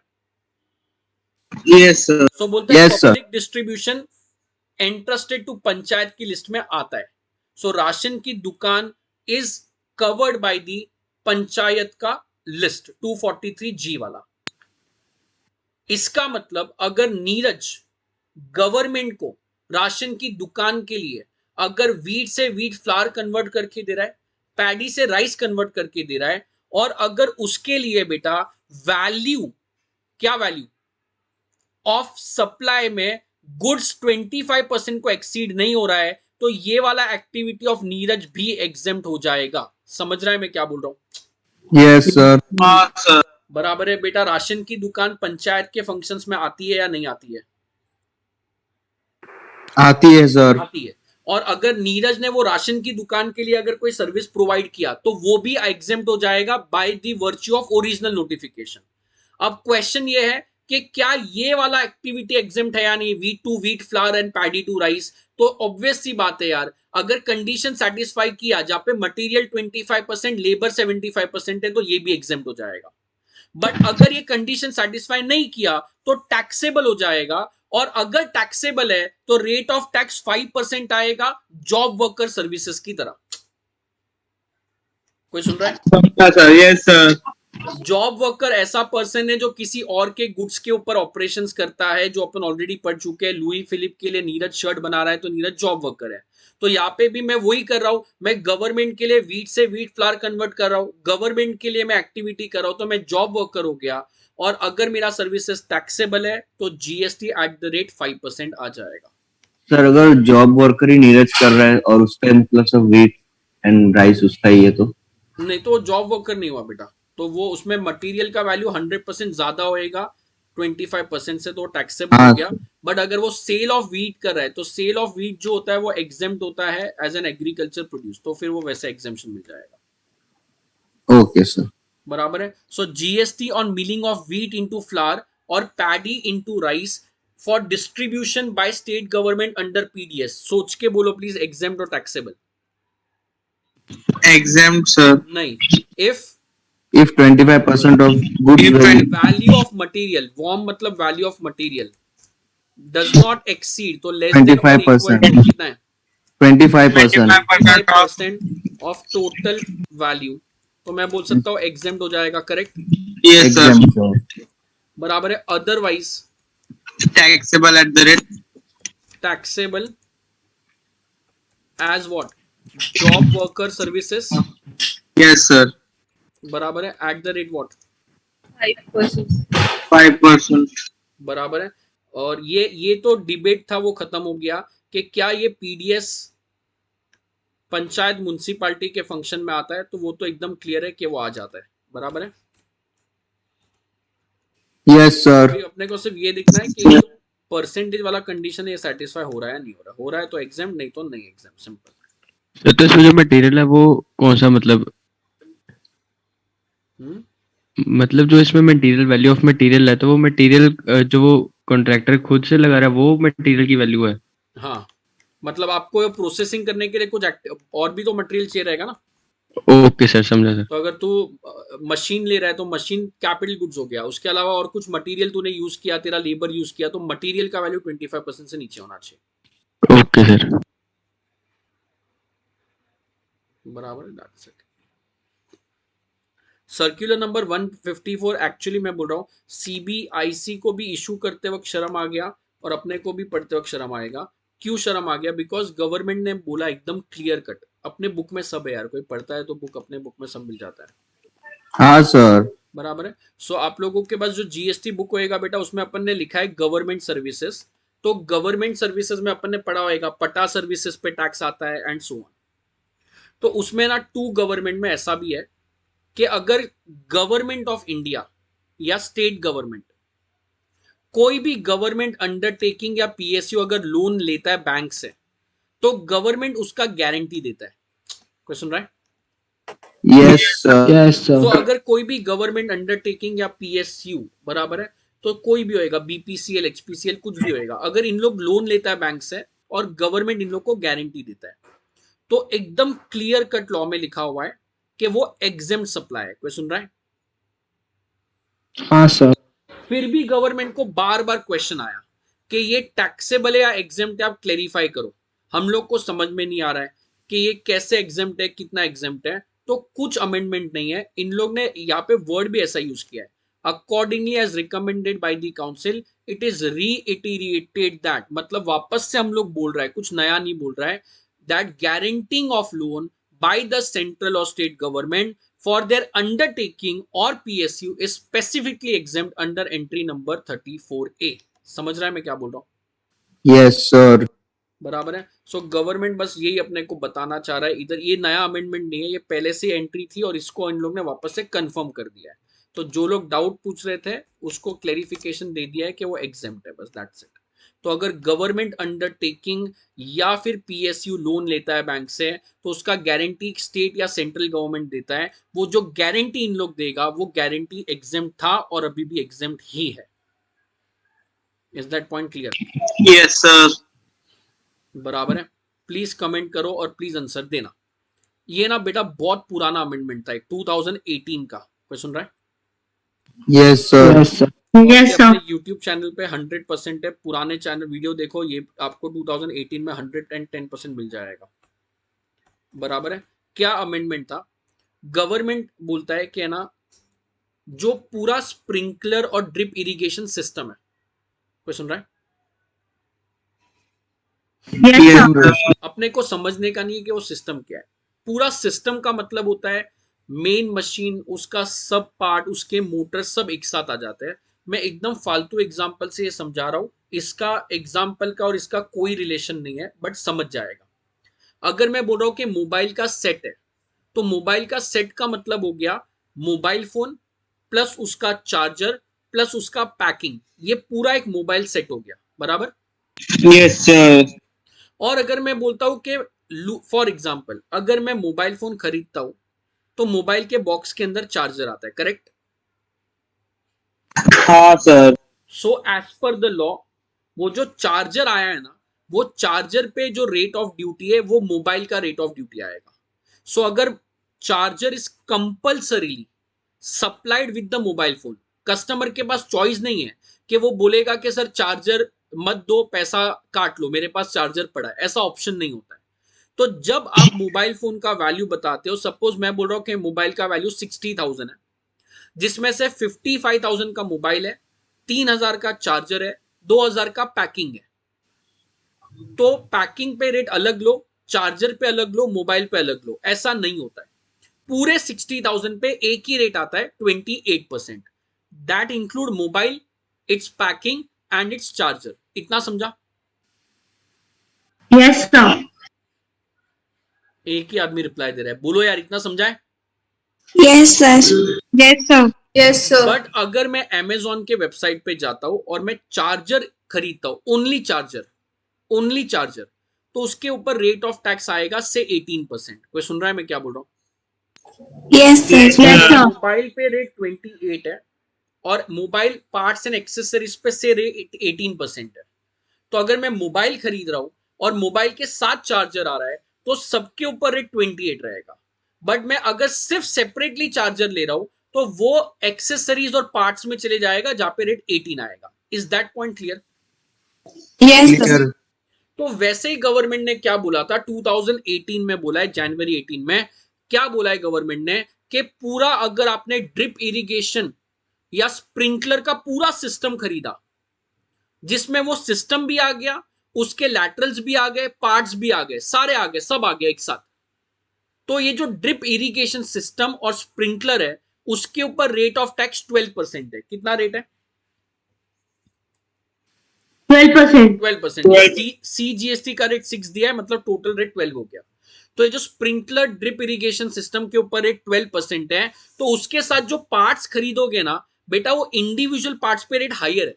Yes, sir. सो बोलते हैं Yes, sir. Public distribution entrusted to panchayat की लिस्ट में आता है। सो राशन की दुकान is covered by the panchayat का लिस्ट 243G वाला। इसका मतलब अगर नीरज गवर्नमेंट को राशन की दुकान के लिए अगर वीट से वीट फ्लावर कन्वर्ट करके दे रहा है, पैडी से राइस कन्वर्ट करके दे रहा है, और अगर उसके लिए बेटा वैल्यू, क्या वैल्यू ऑफ सप्लाई में गुड्स 25% को एक्सीड नहीं हो रहा है, तो ये वाला एक्टिविटी ऑफ नीरज भी एग्जेम्प्ट हो जाएगा। समझ रहा है मैं क्या बोल रहा हूं? Yes sir. हाँ, sir. बराबर है बेटा। राशन की दुकान पंचायत के फंक्शंस में आती है या नहीं आती है? आती है सर। आती है। और अगर नीरज ने वो राशन की दुकान के लिए अगर कोई सर्विस प्रोवाइड किया तो वो भी एग्जेम्प्ट हो जाएगा by the virtue of original notification. अब क्वेश्चन ये है कि क्या ये वाला एक्टिविटी एग्जेम्प्ट है या नहीं, wheat to wheat flour and paddy to rice? तो ऑब्वियस सी बात है यार, अगर कंडीशन सेटिस्फाई किया जहां पे मटेरियल 25%, लेबर 75% है, तो ये भी एग्जेम्प्ट हो जाएगा। बट अगर ये कंडीशन सेटिस्फाई नहीं किया तो टैक्सेबल हो जाएगा, और अगर टैक्सेबल है तो रेट ऑफ टैक्स 5% आएगा, जॉब वर्कर सर्विसेज की तरह। कोई सुन रहा है? समझा, sir. Yes, sir. Job worker ऐसा पर्सन है जो किसी और के गुड्स के ऊपर ऑपरेशंस करता है, जो अपन ऑलरेडी पढ़ चुके हैं। लुई फिलिप के लिए नीरज शर्ट बना रहा है तो नीरज जॉब वर्कर है। तो यहाँ पे भी मैं वही कर रहा हूं, मैं गवर्नमेंट के लिए वीट से वीट फ्लावर कन्वर्ट कर रहा हूं, गवर्नमेंट के लिए मैं एक्टिविटी कर रहा हूं, तो मैं जॉब वर्कर हो गया। और अगर मेरा सर्विसेज टैक्सेबल है तो जीएसटी एट द रेट 5% आ जाएगा। सर अगर जॉब वर्कर ही नीरज कर रहा है और उसका मतलब सब वीट एंड राइस उसका ही है तो नहीं, तो जॉब वर्कर नहीं हुआ बेटा, तो वो उसमें मटेरियल का वैल्यू 100% ज्यादा होएगा 25% से, तो टैक्सेबल हो हाँ गया। बट अगर वो सेल ऑफ वीट कर रहा है तो सेल ऑफ वीट जो होता है वो एग्जेम्प्ट होता है एज एन एग्रीकल्चर प्रोड्यूस, तो फिर वो वैसे एग्जेम्पशन मिल जाएगा। Okay sir. बराबर है। So GST on milling of wheat into flour और paddy into rice for distribution by state government under PDS, सोच के बोलो प्लीज, एग्जेम्प्ट और टैक्सेबल? Exempt, sir. नहीं, if If 25% of goods If value value of material, वॉर्म मतलब value of material, does not exceed, तो less than और equal 25%. टू कितना है? 25%. 25% ऑफ टोटल वैल्यू, तो मैं बोल सकता हूँ एग्जेम्प्ट हो जाएगा, correct? Yes, sir. Exempt, sir. बराबर है। Otherwise Taxable at the rate. Taxable as what? Job worker services. Yes, sir. बराबर है एट द रेट व्हाट? 5%. बराबर है। और ये तो डिबेट था, वो खत्म हो गया कि क्या ये पीडीएस पंचायत म्युनिसिपालिटी के फंक्शन में आता है, तो वो तो एकदम क्लियर है कि वो आ जाता है। बराबर है। Yes sir. अभी अपने को सिर्फ ये देखना है कि ये जो परसेंटेज वाला कंडीशन है ये सेटिस्फाई हो रहा है या नहीं हो रहा। हो रहा है तो एग्जाम, नहीं तो नहीं एग्जाम, सिंपल। तो इसमें जो मटेरियल है वो कौन सा, मतलब जो इसमें मटेरियल, वैल्यू ऑफ मटेरियल है, तो वो मटेरियल जो वो कॉन्ट्रैक्टर खुद से लगा रहा है वो मटेरियल की वैल्यू है? हाँ, मतलब आपको प्रोसेसिंग करने के लिए कुछ और भी तो मटेरियल चाहिए रहेगा ना। ओके सर, समझा सर। तो अगर तू मशीन ले रहा है तो मशीन कैपिटल गुड्स हो गया, उसके अलावा और कुछ मटेरियल तूने यूज किया, तेरा लेबर यूज किया, तो मटेरियल का वैल्यू 25% से नीचे होना चाहिए। Okay sir. बराबर है। That's it. Circular number 154 actually मैं बोल रहा हूँ सीबीआईसी को भी इशू करते वक्त शर्म आ गया और अपने को भी पढ़ते वक्त शर्म आएगा। क्यों शर्म आ गया? बिकॉज गवर्नमेंट ने बोला एकदम क्लियर कट, अपने बुक में सब है यार, कोई पढ़ता है तो बुक अपने बुक में सब मिल जाता है। हाँ सर। बराबर है। सो आप लोगों के पास जो जीएसटी बुक होएगा बेटा, उसमें अपन ने लिखा है गवर्नमेंट सर्विसेज। तो गवर्नमेंट सर्विसेज में अपन ने पढ़ा होएगा पटा सर्विसेज पे टैक्स आता है एंड सो ऑन। तो उसमें ना टू गवर्नमेंट में ऐसा भी है कि अगर गवर्नमेंट ऑफ इंडिया या स्टेट गवर्नमेंट कोई भी गवर्नमेंट अंडरटेकिंग या पीएसयू अगर लोन लेता है बैंक से, तो गवर्नमेंट उसका गारंटी देता है। कोई सुन रहा है? Yes sir. तो अगर कोई भी गवर्नमेंट अंडरटेकिंग या पीएसयू, बराबर है, तो कोई भी होएगा, बीपीसीएल, एचपीसीएल, कुछ भी होएगा, अगर इन लोग लोन लेता है बैंक से और गवर्नमेंट इन लोग को गारंटी देता है, तो एकदम क्लियर कट लॉ में लिखा हुआ है कि वो एग्जेम्प्ट सप्लाई है। कोई सुन रहा है? हाँ सर. फिर भी गवर्नमेंट को बार बार क्वेश्चन आया कि ये टैक्सेबल है या एग्जेम्प्ट है, आप क्लेरिफाई करो, हम लोग को समझ में नहीं आ रहा है कि ये कैसे एग्जेम्प्ट है, कितना एग्जेम्प्ट है। तो कुछ अमेंडमेंट नहीं है, इन लोग ने यहाँ पे वर्ड भी ऐसा यूज किया है, accordingly as recommended by the council it is reiterated that, मतलब वापस से हम लोग बोल रहा है, कुछ नया नहीं बोल रहा है, that guaranteeing of loan by the central or state government for their undertaking or PSU is specifically exempt under entry number 34A। समझ रहा है मैं क्या बोल रहा हूँ? Yes sir. बराबर है। सो गवर्नमेंट बस यही अपने को बताना चाह रहा है, इधर ये नया अमेंडमेंट नहीं है, ये पहले से एंट्री थी और इसको इन लोग ने वापस से कंफर्म कर दिया है। तो जो लोग डाउट पूछ रहे थे उसको क्लेरिफिकेशन दे दिया है कि वो एग्जेम्प्ट है, बस दैट्स इट। तो अगर गवर्नमेंट अंडरटेकिंग या फिर पीएसयू लोन लेता है बैंक से, तो उसका गारंटी स्टेट या सेंट्रल गवर्नमेंट देता है। वो जो गारंटी इन लोग देगा वो गारंटी एग्जेम्प्ट था और अभी भी एग्जेम्प्ट ही है। Is that point clear? Yes sir. बराबर है। प्लीज कमेंट करो और प्लीज आंसर देना। ये ना बेटा बहुत पुराना अमेंडमेंट था, 2018 का। कोई सुन रहा है? Yes sir. Yes sir. YouTube channel पे 100% है, पुराने चैनल वीडियो देखो, ये आपको 2018 में 110% मिल जाएगा। बराबर है। क्या अमेंडमेंट था? गवर्नमेंट बोलता है कि ना जो पूरा स्प्रिंकलर और ड्रिप इरिगेशन सिस्टम है, कोई सुन रहा है? Yes. अपने को समझने का नहीं है कि वो सिस्टम क्या है। पूरा सिस्टम का मतलब होता है मेन मशीन, उसका सब पार्ट, उसके मोटर सब एक साथ आ जाते हैं। मैं एकदम फालतू एग्जांपल से ये समझा रहा हूं, इसका एग्जांपल का और इसका कोई रिलेशन नहीं है, बट समझ जाएगा। अगर मैं बोल रहा हूं कि मोबाइल का सेट है, तो मोबाइल का सेट का मतलब हो गया मोबाइल फोन प्लस उसका चार्जर प्लस उसका पैकिंग, ये पूरा एक मोबाइल सेट हो गया। बराबर? Yes sir. और अगर मैं बोलता हूं कि फॉर एग्जाम्पल अगर मैं मोबाइल फोन खरीदता हूं तो मोबाइल के बॉक्स के अंदर चार्जर आता है, करेक्ट? हाँ sir. So as per the law वो जो चार्जर आया है ना, वो चार्जर पे जो रेट ऑफ ड्यूटी है वो मोबाइल का रेट ऑफ ड्यूटी आएगा। सो अगर charger is compulsorily supplied with the mobile phone, customer के पास चॉइस नहीं है कि वो बोलेगा कि सर चार्जर मत दो, पैसा काट लो, मेरे पास चार्जर पड़ा है, ऐसा ऑप्शन नहीं होता है। तो जब आप मोबाइल फोन का वैल्यू बताते हो, सपोज मैं बोल रहा हूं कि मोबाइल का वैल्यू 60,000 है, जिसमें से 55,000 का मोबाइल है, 3,000 का चार्जर है, 2,000 का पैकिंग है, तो पैकिंग पे रेट अलग लो, चार्जर पे अलग लो, मोबाइल पे अलग लो, ऐसा नहीं होता है। पूरे 60,000 पे एक ही रेट आता है, 28%। That include mobile, it's packing and it's charger. इतना समझा? Yes, sir. एक ही आदमी रिप्लाई दे रहा है, बोलो यार, इतना समझा है? Yes, sir. Yes, sir. Yes, sir. But अगर मैं Amazon के वेबसाइट पे जाता हूं और मैं चार्जर खरीदता हूं, ओनली चार्जर, तो उसके ऊपर रेट ऑफ टैक्स आएगा से 18%। कोई सुन रहा है मैं क्या बोल रहा हूं? Yes, sir. Yes, sir. Mobile पे रेट 28 है और मोबाइल पार्ट्स एंड एक्सेसरीज पे से रेट 18% है। तो अगर मैं मोबाइल खरीद रहा हूं और मोबाइल के साथ चार्जर आ रहा है तो सबके ऊपर रेट 28 रहेगा। बट मैं अगर सिर्फ सेपरेटली चार्जर ले रहा हूं तो वो एक्सेसरीज और पार्ट्स में चले जाएगा जहां पे रेट 18 आएगा। Is that point clear? Yes, sir. तो वैसे ही गवर्नमेंट ने क्या बोला था 2018 में, बोला है जनवरी 18 में, क्या बोला है गवर्नमेंट ने कि पूरा अगर आपने ड्रिप इरिगेशन या स्प्रिंकलर का पूरा सिस्टम खरीदा जिसमें वो सिस्टम भी आ गया, उसके लैटरल्स भी आ गए, पार्ट्स भी आ गए, सारे आ गए, सब आ गए एक साथ, तो ये जो ड्रिप इरिगेशन सिस्टम और स्प्रिंकलर है उसके ऊपर रेट ऑफ टैक्स 12% है। कितना रेट है? 12%. 12%। सीजीएसटी का रेट 6 दिया है, मतलब टोटल रेट 12 हो गया। तो ये जो स्प्रिंकलर ड्रिप इरिगेशन सिस्टम के ऊपर रेट 12% है, तो उसके साथ जो पार्ट्स खरीदोगे ना बेटा, वो इंडिविजुअल पार्ट्स पे रेट हायर है।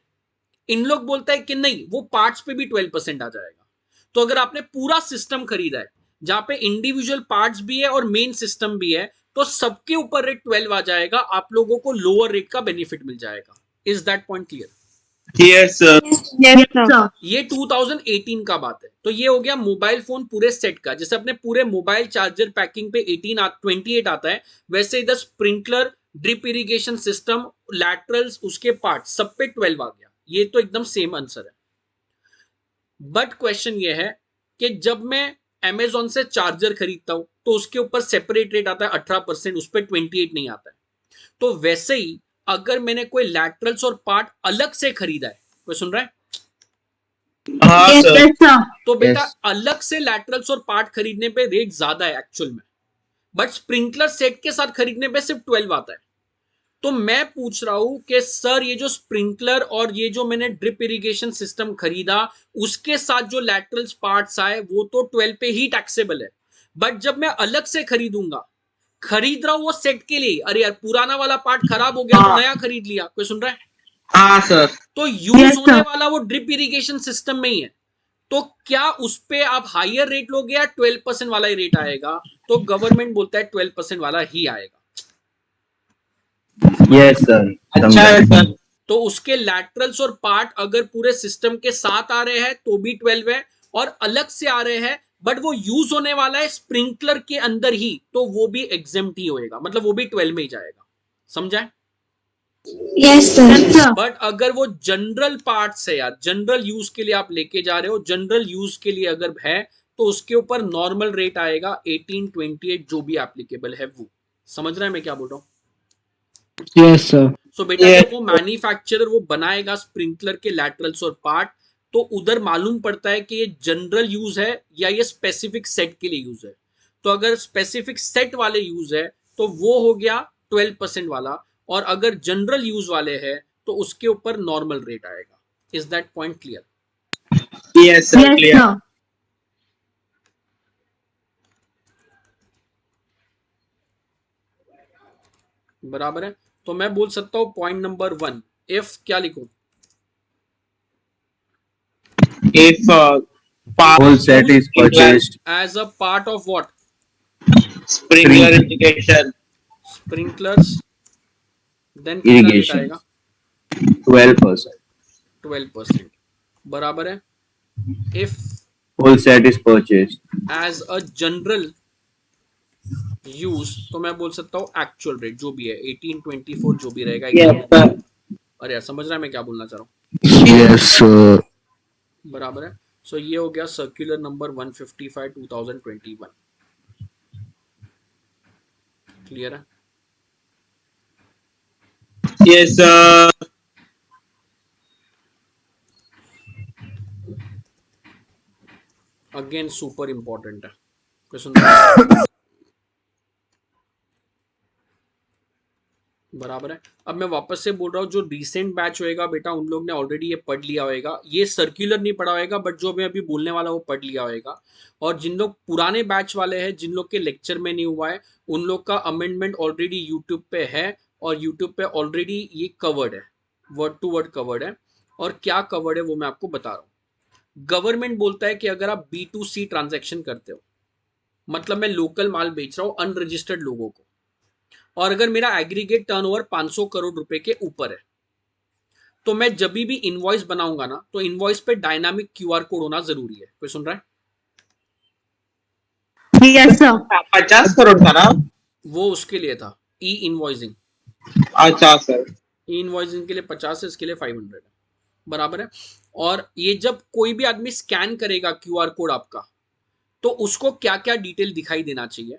इन लोग बोलता है कि नहीं, वो पार्ट्स पे भी 12% आ जाएगा। तो अगर आपने पूरा सिस्टम खरीदा है जहां पे इंडिविजुअल पार्ट्स भी है और मेन सिस्टम भी है, तो सबके ऊपर रेट 12 आ जाएगा, आप लोगों को लोअर रेट का बेनिफिट मिल जाएगा। Is that point clear? Yes, sir. Yes, sir. ये 2018 का बात है। तो ये हो गया मोबाइल फोन पूरे सेट का। जैसे अपने पूरे मोबाइल चार्जर पैकिंग पे 28 आता है, वैसे इधर sprinkler, drip irrigation system, laterals, उसके पार्ट सब पे 12 आ गया। ये तो एकदम सेम आंसर है। बट क्वेश्चन ये है कि जब मैं Amazon से चार्जर खरीदता हूं तो उसके ऊपर सेपरेट रेट आता है 18%, उस पर 28 नहीं आता है। तो वैसे ही अगर मैंने कोई लैटरल्स और पार्ट अलग से खरीदा है, कोई सुन रहा है? हाँ Yes, सर। yes, sir. तो बेटा Yes. अलग से लैटरल्स और पार्ट खरीदने पे रेट ज्यादा है एक्चुअल में, बट स्प्रिंकलर सेट के साथ खरीदने पे सिर्फ 12 आता है। तो मैं पूछ रहा हूं कि सर ये जो स्प्रिंकलर और ये जो मैंने ड्रिप इरिगेशन सिस्टम खरीदा उसके साथ जो लैटरल्स पार्ट्स आए वो तो 12 पे ही टैक्सेबल है, बट जब मैं अलग से खरीद रहा हूं वो सेट के लिए, अरे यार पुराना वाला पार्ट खराब हो गया तो नया खरीद लिया। कोई सुन रहा है? हाँ सर। तो यूज Yes, होने sir. वाला वो ड्रिप इरिगेशन सिस्टम में ही है, तो क्या उस पे आप हायर रेट लोगे या 12% वाला ही रेट आएगा? तो गवर्नमेंट बोलता है 12% वाला ही आएगा। Yes, sir. अच्छा है सर। तो उसके लैटरल्स और पार्ट अगर पूरे सिस्टम के साथ आ रहे हैं तो भी 12 है, और अलग से आ रहे हैं बट वो यूज होने वाला है स्प्रिंकलर के अंदर ही, तो वो भी एग्जेम्प्ट ही होएगा, मतलब वो भी 12 में ही जाएगा। समझा? Yes, sir. Yes, sir. But अगर वो जनरल पार्ट्स है यार, जनरल यूज के लिए आप लेके जा रहे हो, जनरल यूज के लिए अगर है तो उसके ऊपर नॉर्मल रेट आएगा 1828 जो भी एप्लीकेबल है वो। समझ रहा है मैं क्या बोल रहा हूँ? Yes, sir. सो बेटा Yes. जब वो मैन्युफैक्चरर वो बनाएगा स्प्रिंकलर के लैटरल्स और पार्ट, तो उधर मालूम पड़ता है कि ये जनरल यूज है या ये स्पेसिफिक सेट के लिए यूज है। तो अगर स्पेसिफिक सेट वाले यूज है तो वो हो गया 12% वाला, और अगर जनरल यूज वाले है तो उसके ऊपर नॉर्मल रेट आएगा। Is that point clear? Yes sir, Yes, clear. sir. बराबर है। तो मैं बोल सकता हूं पॉइंट नंबर 1, इफ क्या लिखूं? If Whole set is purchased. As a part of what? Sprinkler education sprinklers, then कितना रेट Irrigation. आएगा? 12%. 12%। बराबर है। If Whole set is purchased. As a general use, तो मैं बोल सकता हूँ एक्चुअल रेट जो भी है 1824 जो भी रहेगा। Yes sir. अरे यार समझ रहा है मैं क्या बोलना चाह रहा हूँ? Yes, sir. बराबर है। सो ये हो गया सर्कुलर नंबर 155 2021। क्लियर है? Yes sir. Again super important है। क्वेश्चन बराबर है। अब मैं वापस से बोल रहा हूँ, जो रिसेंट बैच होएगा बेटा उन लोग ने ऑलरेडी ये पढ़ लिया होएगा, ये सर्कुलर नहीं पढ़ा होएगा, बट जो मैं अभी बोलने वाला वो पढ़ लिया होएगा। और जिन लोग पुराने बैच वाले हैं, जिन लोग के लेक्चर में नहीं हुआ है, उन लोग का अमेंडमेंट ऑलरेडी यूट्यूब पे है, और यूट्यूब पे ऑलरेडी ये कवर्ड है, वर्ड टू वर्ड कवर्ड है। और क्या कवर्ड है वो मैं आपको बता रहा हूँ। गवर्नमेंट बोलता है कि अगर आप B2C ट्रांजेक्शन करते हो, मतलब मैं लोकल माल बेच रहा हूँ अनरजिस्टर्ड लोगों को, और अगर मेरा एग्रीगेट टर्नओवर 500 करोड़ रुपए के ऊपर है, तो मैं जब भी इनवॉइस बनाऊंगा ना, तो इनवॉइस पे डायनामिक QR कोड होना जरूरी है। कोई सुन रहा है? Yes, sir. 50 करोड़ था ना? वो उसके लिए था, ई इनवॉइसिंग। अच्छा सर। ई इनवॉइसिंग के लिए 50 है, इसके लिए 500 है। बराबर है। और ये जब कोई भी आदमी स्कैन करेगा QR कोड आपका, तो उसको क्या क्या डिटेल दिखाई देना चाहिए।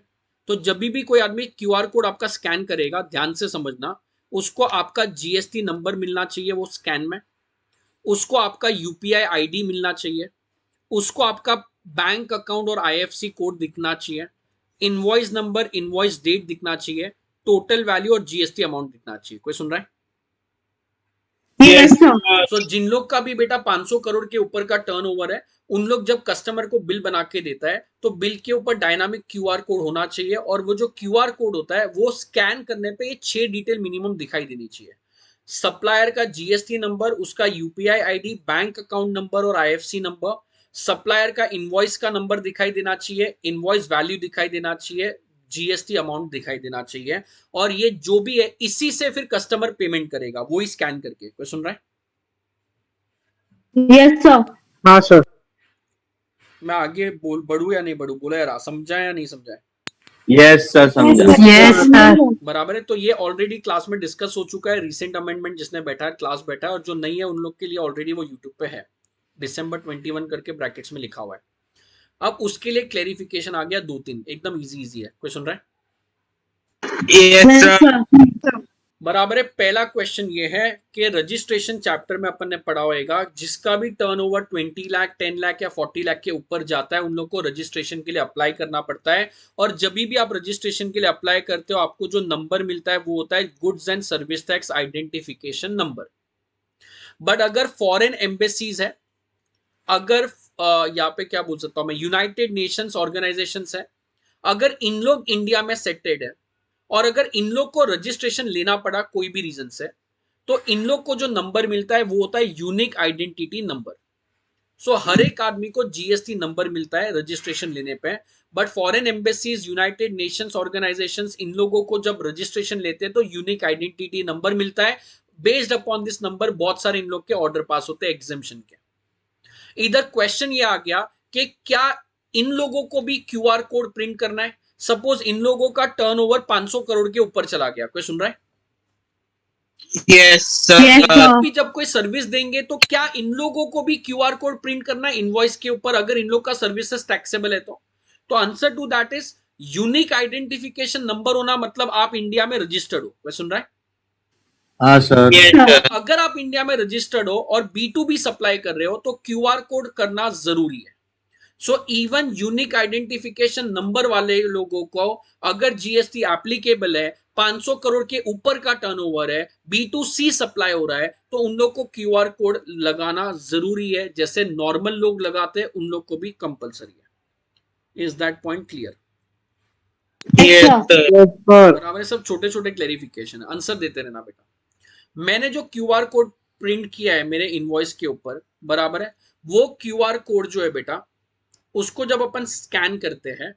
तो जब भी कोई आदमी QR कोड आपका स्कैन करेगा, ध्यान से समझना, उसको आपका GST नंबर मिलना चाहिए वो स्कैन में, उसको आपका UPI ID मिलना चाहिए, उसको आपका बैंक अकाउंट और IFSC कोड दिखना चाहिए, इनवॉइस नंबर, इनवॉइस डेट दिखना चाहिए, टोटल वैल्यू और GST अमाउंट दिखना चाहिए। कोई सुन रहा है? Yes, sir. तो जिन लोग का भी बेटा 500 करोड़ के ऊपर का टर्नओवर है, उन लोग जब कस्टमर को बिल बना के देता है, तो बिल के ऊपर डायनामिक QR कोड होना चाहिए, और वो जो QR कोड होता है वो स्कैन करने पे ये 6 डिटेल मिनिमम दिखाई देनी चाहिए। सप्लायर का GST नंबर, उसका UPI ID, bank account number और IFSC नंबर, सप्लायर का इनवॉइस का नंबर दिखाई देना चाहिए, इनवॉइस वैल्यू दिखाई देना चाहिए, GST अमाउंट दिखाई देना चाहिए, और ये जो भी है इसी से फिर कस्टमर पेमेंट करेगा, वो ही स्कैन करके। कोई सुन रहा है? Yes, sir. हाँ सर। मैं आगे बढ़ू या नहीं बढ़ू, बोला यार, समझा या नहीं समझा? यस सर, समझा। Yes, sir. बराबर है। तो ये ऑलरेडी क्लास में डिस्कस हो चुका है, रिसेंट अमेंडमेंट जिसने बैठा है, क्लास बैठा है, और जो नहीं है उन लोग के लिए ऑलरेडी वो यूट्यूब पे है, December 21 करके ब्रैकेट्स में लिखा हुआ है। अब उसके लिए क्लेरिफिकेशन आ गया 2-3, एकदम इजी है। कोई सुन रहा है? Yes sir. बराबर है। पहला क्वेश्चन ये है कि रजिस्ट्रेशन चैप्टर में अपन ने पढ़ा होगा, जिसका भी टर्नओवर 20 लाख, 10 लाख या 40 लाख के ऊपर जाता है, उन लोग को रजिस्ट्रेशन के लिए अप्लाई करना पड़ता है। और जब भी आप रजिस्ट्रेशन के लिए अप्लाई करते हो, आपको जो नंबर मिलता है वो होता है goods and service tax identification number. But अगर फॉरेन एम्बेसीज है, अगर यहाँ पे क्या बोल सकता हूं मैं, यूनाइटेड नेशंस ऑर्गेनाइजेशंस है, अगर इन लोग इंडिया में सेटेड है, और अगर इन लोग को रजिस्ट्रेशन लेना पड़ा कोई भी रीजन से, तो इन लोग को जो नंबर मिलता है वो होता है यूनिक आइडेंटिटी नंबर। सो हर एक आदमी को GST नंबर मिलता है रजिस्ट्रेशन लेने पे। But foreign embassies, United Nations organisations, इन लोगों को जब रजिस्ट्रेशन लेते हैं तो यूनिक आइडेंटिटी नंबर मिलता है। बेस्ड अपॉन दिस नंबर बहुत सारे इन लोग के ऑर्डर पास होते हैं एग्जेम्पशन के। इधर क्वेश्चन ये आ गया कि क्या इन लोगों को भी QR कोड प्रिंट करना है। सपोज इन लोगों का टर्नओवर 500 करोड़ के ऊपर चला गया। कोई सुन रहा है? Yes Yes, sir. sir. भी जब कोई सर्विस देंगे तो क्या इन लोगों को भी QR कोड प्रिंट करना है इनवॉइस के ऊपर, अगर इन लोग का सर्विसेज टैक्सेबल है तो answer to that is unique identification number होना, मतलब आप इंडिया में रजिस्टर्ड हो। वह सुन रहा है? हाँ सर। Yes sir. अगर आप इंडिया में रजिस्टर्ड हो और B2B सप्लाई कर रहे हो तो QR कोड करना जरूरी है। So even unique identification number वाले लोगों को अगर GST एप्लीकेबल है, 500 करोड़ के ऊपर का टर्नओवर है, B2C सप्लाई हो रहा है, तो उन लोग को QR कोड लगाना जरूरी है। जैसे नॉर्मल लोग लगाते हैं, उन लोग को भी कंपलसरी है। Is that point clear? Yes sir. बराबर है। सब छोटे छोटे क्लैरिफिकेशन है, आंसर देते रहना बेटा। मैंने जो QR कोड प्रिंट किया है मेरे इनवॉइस के ऊपर, बराबर है, वो QR कोड जो है बेटा, उसको जब अपन स्कैन करते हैं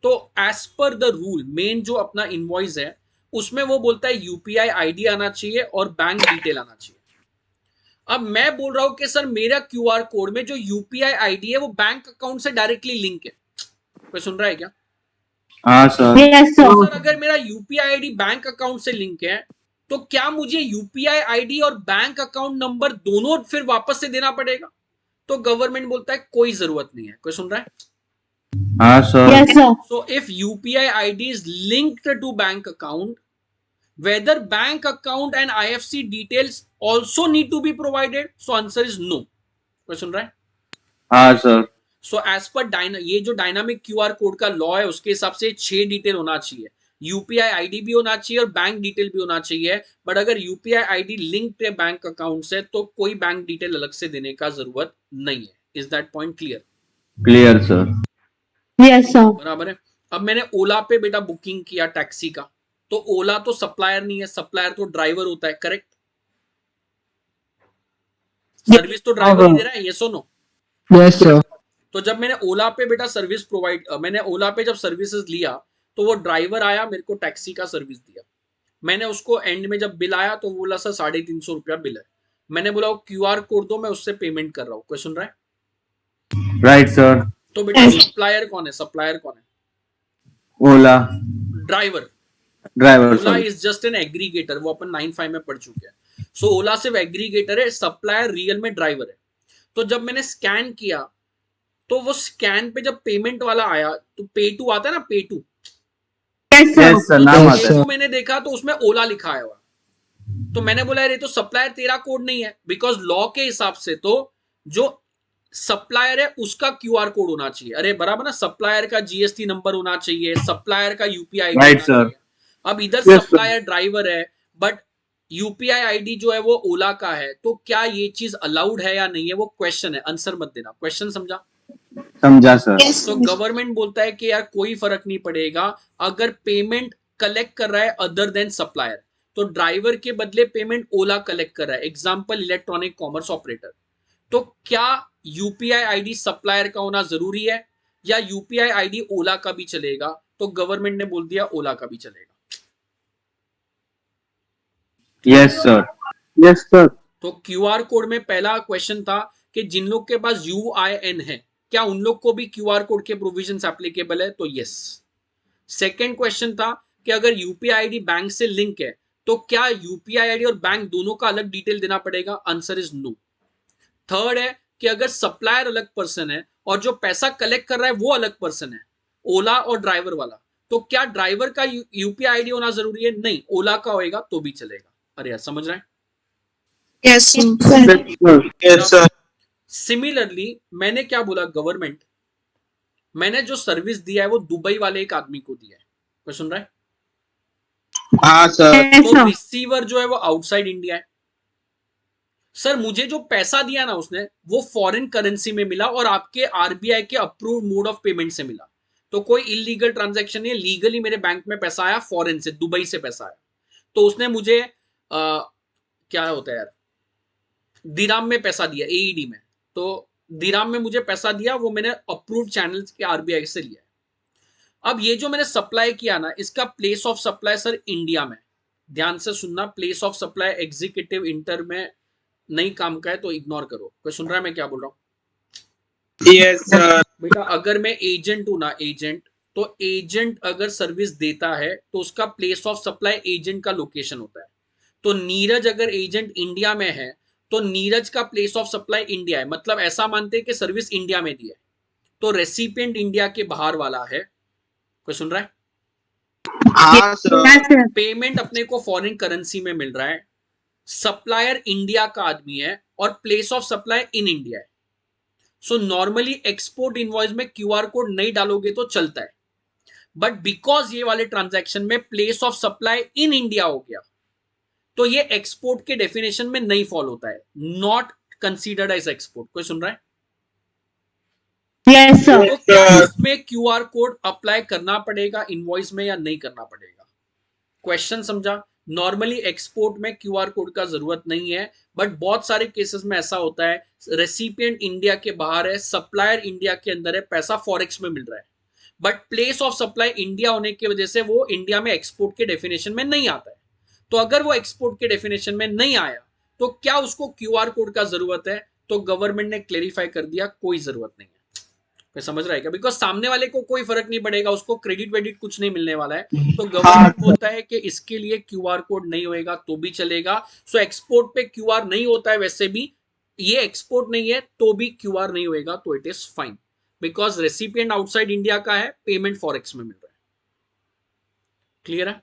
तो as per the rule, main जो अपना इनवॉइस है उसमें वो बोलता है UPI ID आना चाहिए और बैंक डिटेल आना चाहिए। अब मैं बोल रहा हूं कि सर मेरा QR कोड में जो UPI ID है वो बैंक अकाउंट से डायरेक्टली लिंक है। कोई सुन रहा है क्या? हाँ सर। Yes, sir. तो सर अगर मेरा UPI ID बैंक अकाउंट से लिंक है, तो क्या मुझे UPI ID और बैंक अकाउंट नंबर दोनों फिर वापस से देना पड़ेगा? तो गवर्नमेंट बोलता है कोई जरूरत नहीं है। कोई सुन रहा है? हाँ sir. Yes, sir. So if UPI ID is linked to bank account, whether bank account and IFSC details also need to be provided? So answer is no. कोई सुन रहा है? हाँ सर। So as per ये जो dynamic QR code का law है उसके हिसाब से 6 डिटेल होना चाहिए। यूपीआई आईडी भी होना चाहिए और बैंक डिटेल भी होना चाहिए, बट अगर यूपीआई आईडी लिंक्ड है बैंक अकाउंट से तो कोई बैंक डिटेल अलग से देने का जरूरत नहीं है। Is that point clear? Clear sir. Yes, sir. बराबर है। अब मैंने ओला पे बेटा बुकिंग किया टैक्सी का, तो ओला तो सप्लायर नहीं है, सप्लायर तो ड्राइवर होता है, करेक्ट? सर्विस तो ड्राइवर ही दे रहा है, यस और नो? Yes sir. तो जब मैंने ओला पे बेटा सर्विस प्रोवाइड, मैंने ओला पे जब सर्विसेज लिया तो वो ड्राइवर आया, मेरे को टैक्सी का सर्विस दिया, मैंने उसको एंड में जब बिल आया तो बोला सर 350 रुपया बिल है, मैंने बोला वो क्यूआर कोड दो, मैं उससे पेमेंट कर रहा हूँ। कोई सुन रहा है? Right sir. तो बेटा सप्लायर कौन है? सप्लायर कौन है? Ola driver. Driver Ola sir. Is just an aggregator, वो अपन 9.5 में पढ़ चुके हैं। सो ओला सिर्फ एग्रीगेटर है, सप्लायर रियल में ड्राइवर है। तो जब मैंने स्कैन किया तो वो स्कैन पे जब पेमेंट वाला आया तो पे टू आता है ना, pay to, Yes, sir. Yes sir, नाम आता है। मैंने देखा तो उसमें ओला लिखा है हुआ, तो मैंने बोला यार ये तो सप्लायर तेरा कोड नहीं है, बिकॉज लॉ के हिसाब से तो जो सप्लायर है उसका क्यूआर कोड होना चाहिए। अरे बराबर ना, सप्लायर का जीएसटी नंबर होना चाहिए, सप्लायर का यूपीआई आईडी Right, होना sir. चाहिए। अब इधर Yes, sir. सप्लायर ड्राइवर है बट यूपीआई आईडी जो है वो ओला का है, तो क्या ये चीज अलाउड है या नहीं है, वो क्वेश्चन है, आंसर मत देना। क्वेश्चन समझा? समझा सर। तो गवर्नमेंट बोलता है कि यार कोई फर्क नहीं पड़ेगा अगर पेमेंट कलेक्ट कर रहा है अदर देन सप्लायर, तो ड्राइवर के बदले पेमेंट ओला कलेक्ट कर रहा है, एग्जांपल इलेक्ट्रॉनिक कॉमर्स ऑपरेटर। तो क्या यूपीआई आईडी सप्लायर का होना जरूरी है या यूपीआई आईडी ओला का भी चलेगा? तो गवर्नमेंट ने बोल दिया ओला का भी चलेगा। Yes sir. Yes sir. तो क्यूआर कोड में पहला क्वेश्चन था कि जिन लोग के पास यूआईएन है क्या उन लोग को भी क्यूआर कोड के प्रोविजंस एप्लीकेबल है? तो यस। सेकंड क्वेश्चन था कि अगर यूपीआई आईडी बैंक से लिंक है तो क्या यूपीआई आईडी और बैंक दोनों का अलग डिटेल देना पड़ेगा? Answer is no. थर्ड है कि अगर सप्लायर अलग पर्सन है और जो पैसा कलेक्ट कर रहा है वो अलग पर्सन है, ओला और ड्राइवर वाला, तो क्या ड्राइवर का यूपीआई आईडी होना जरूरी है? नहीं, ओला का होएगा तो भी चलेगा। अरे यार समझ रहे हैं? Yes, yes sir. सिमिलरली मैंने क्या बोला, गवर्नमेंट, मैंने जो सर्विस दिया है वो दुबई वाले एक आदमी को दिया है। कोई सुन रहा है? हाँ सर। Yes, तो sir. रिसीवर जो है वो आउटसाइड इंडिया है। सर मुझे जो पैसा दिया ना उसने वो फॉरेन करेंसी में मिला और आपके आरबीआई के अप्रूव्ड मोड ऑफ पेमेंट से मिला, तो कोई इलीगल ट्रांजैक्शन नहीं है, लीगली मेरे बैंक में पैसा आया, फॉरेन से, दुबई से पैसा आया। तो उसने मुझे क्या होता है यार, दिराम में पैसा दिया, एईडी में, तो दिराम में मुझे पैसा दिया, वो मैंने अप्रूव्ड चैनल्स के आरबीआई से लिया। अब ये जो मैंने सप्लाई किया ना, इसका place of supply sir India में, ध्यान से सुनना, place of supply executive inter में नहीं काम का है तो इग्नोर करो। कोई सुन रहा है मैं क्या बोल रहा हूँ? Yes sir. बेटा अगर मैं एजेंट हूं ना, एजेंट, तो एजेंट अगर सर्विस देता है तो उसका प्लेस ऑफ सप्लाई एजेंट का लोकेशन होता है। तो नीरज अगर एजेंट इंडिया में है तो नीरज का प्लेस ऑफ सप्लाई इंडिया है, मतलब ऐसा मानते हैं कि सर्विस इंडिया में दी है, तो रेसिपिएंट इंडिया के बाहर वाला है। कोई सुन रहा है? हाँ सर। Yes, sir. पेमेंट अपने को फॉरेन करेंसी में मिल रहा है, सप्लायर इंडिया का आदमी है और place of supply in India है। सो नॉर्मली एक्सपोर्ट इनवॉइस में क्यूआर कोड नहीं डालोगे तो चलता है, बट बिकॉज ये वाले ट्रांजैक्शन में place of supply in India हो गया तो ये एक्सपोर्ट के डेफिनेशन में नहीं फॉलो होता है, नॉट कंसीडर्ड एज एक्सपोर्ट। कोई सुन रहा है? Yes, sir. तो क्या इसमें क्यूआर कोड अप्लाई करना पड़ेगा इनवॉइस में या नहीं करना पड़ेगा? क्वेश्चन समझा? नॉर्मली एक्सपोर्ट में क्यूआर कोड का जरूरत नहीं है, बट बहुत सारे केसेस में ऐसा होता है, रेसिपिएंट इंडिया के बाहर है, सप्लायर इंडिया के अंदर है, पैसा फॉरेक्स में मिल रहा है, but place of supply India होने की वजह से वो इंडिया में एक्सपोर्ट के डेफिनेशन में नहीं आता है। तो अगर वो एक्सपोर्ट के डेफिनेशन में नहीं आया तो क्या उसको क्यूआर कोड का जरूरत है? तो गवर्नमेंट ने क्लेरिफाई कर दिया कोई जरूरत नहीं है। कोई समझ रहा है क्या? बिकॉज सामने वाले को कोई फर्क नहीं पड़ेगा, उसको क्रेडिट वेडिट कुछ नहीं मिलने वाला है, तो गवर्नमेंट बोलता है कि इसके लिए क्यूआर कोड नहीं होएगा तो भी चलेगा। सो एक्सपोर्ट पे क्यूआर नहीं होता है, वैसे भी ये एक्सपोर्ट नहीं है तो भी क्यूआर नहीं होएगा, तो it is fine, because recipient outside India का है, पेमेंट फॉरेक्स में मिल रहा है। क्लियर है?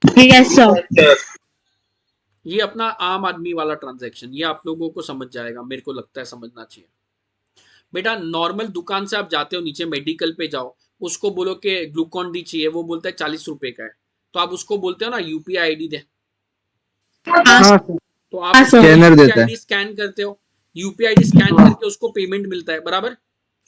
Yes, sir. ये अपना आम आदमी वाला ट्रांजैक्शन, ये आप लोगों को समझ जाएगा, मेरे को लगता है समझना चाहिए। बेटा नॉर्मल दुकान से आप जाते हो, नीचे मेडिकल पे जाओ, उसको बोलो कि ग्लूकॉन डी चाहिए, वो बोलता है 40 रुपए का है, तो आप उसको बोलते हो ना यूपीआई आईडी दे, हाँ तो आप हाँ, उसका सर। स्कैनर यूपीआई देता है। आईडी स्कैन करते हो, यूपीआई आईडी स्कैन करके उसको पेमेंट मिलता है, बराबर।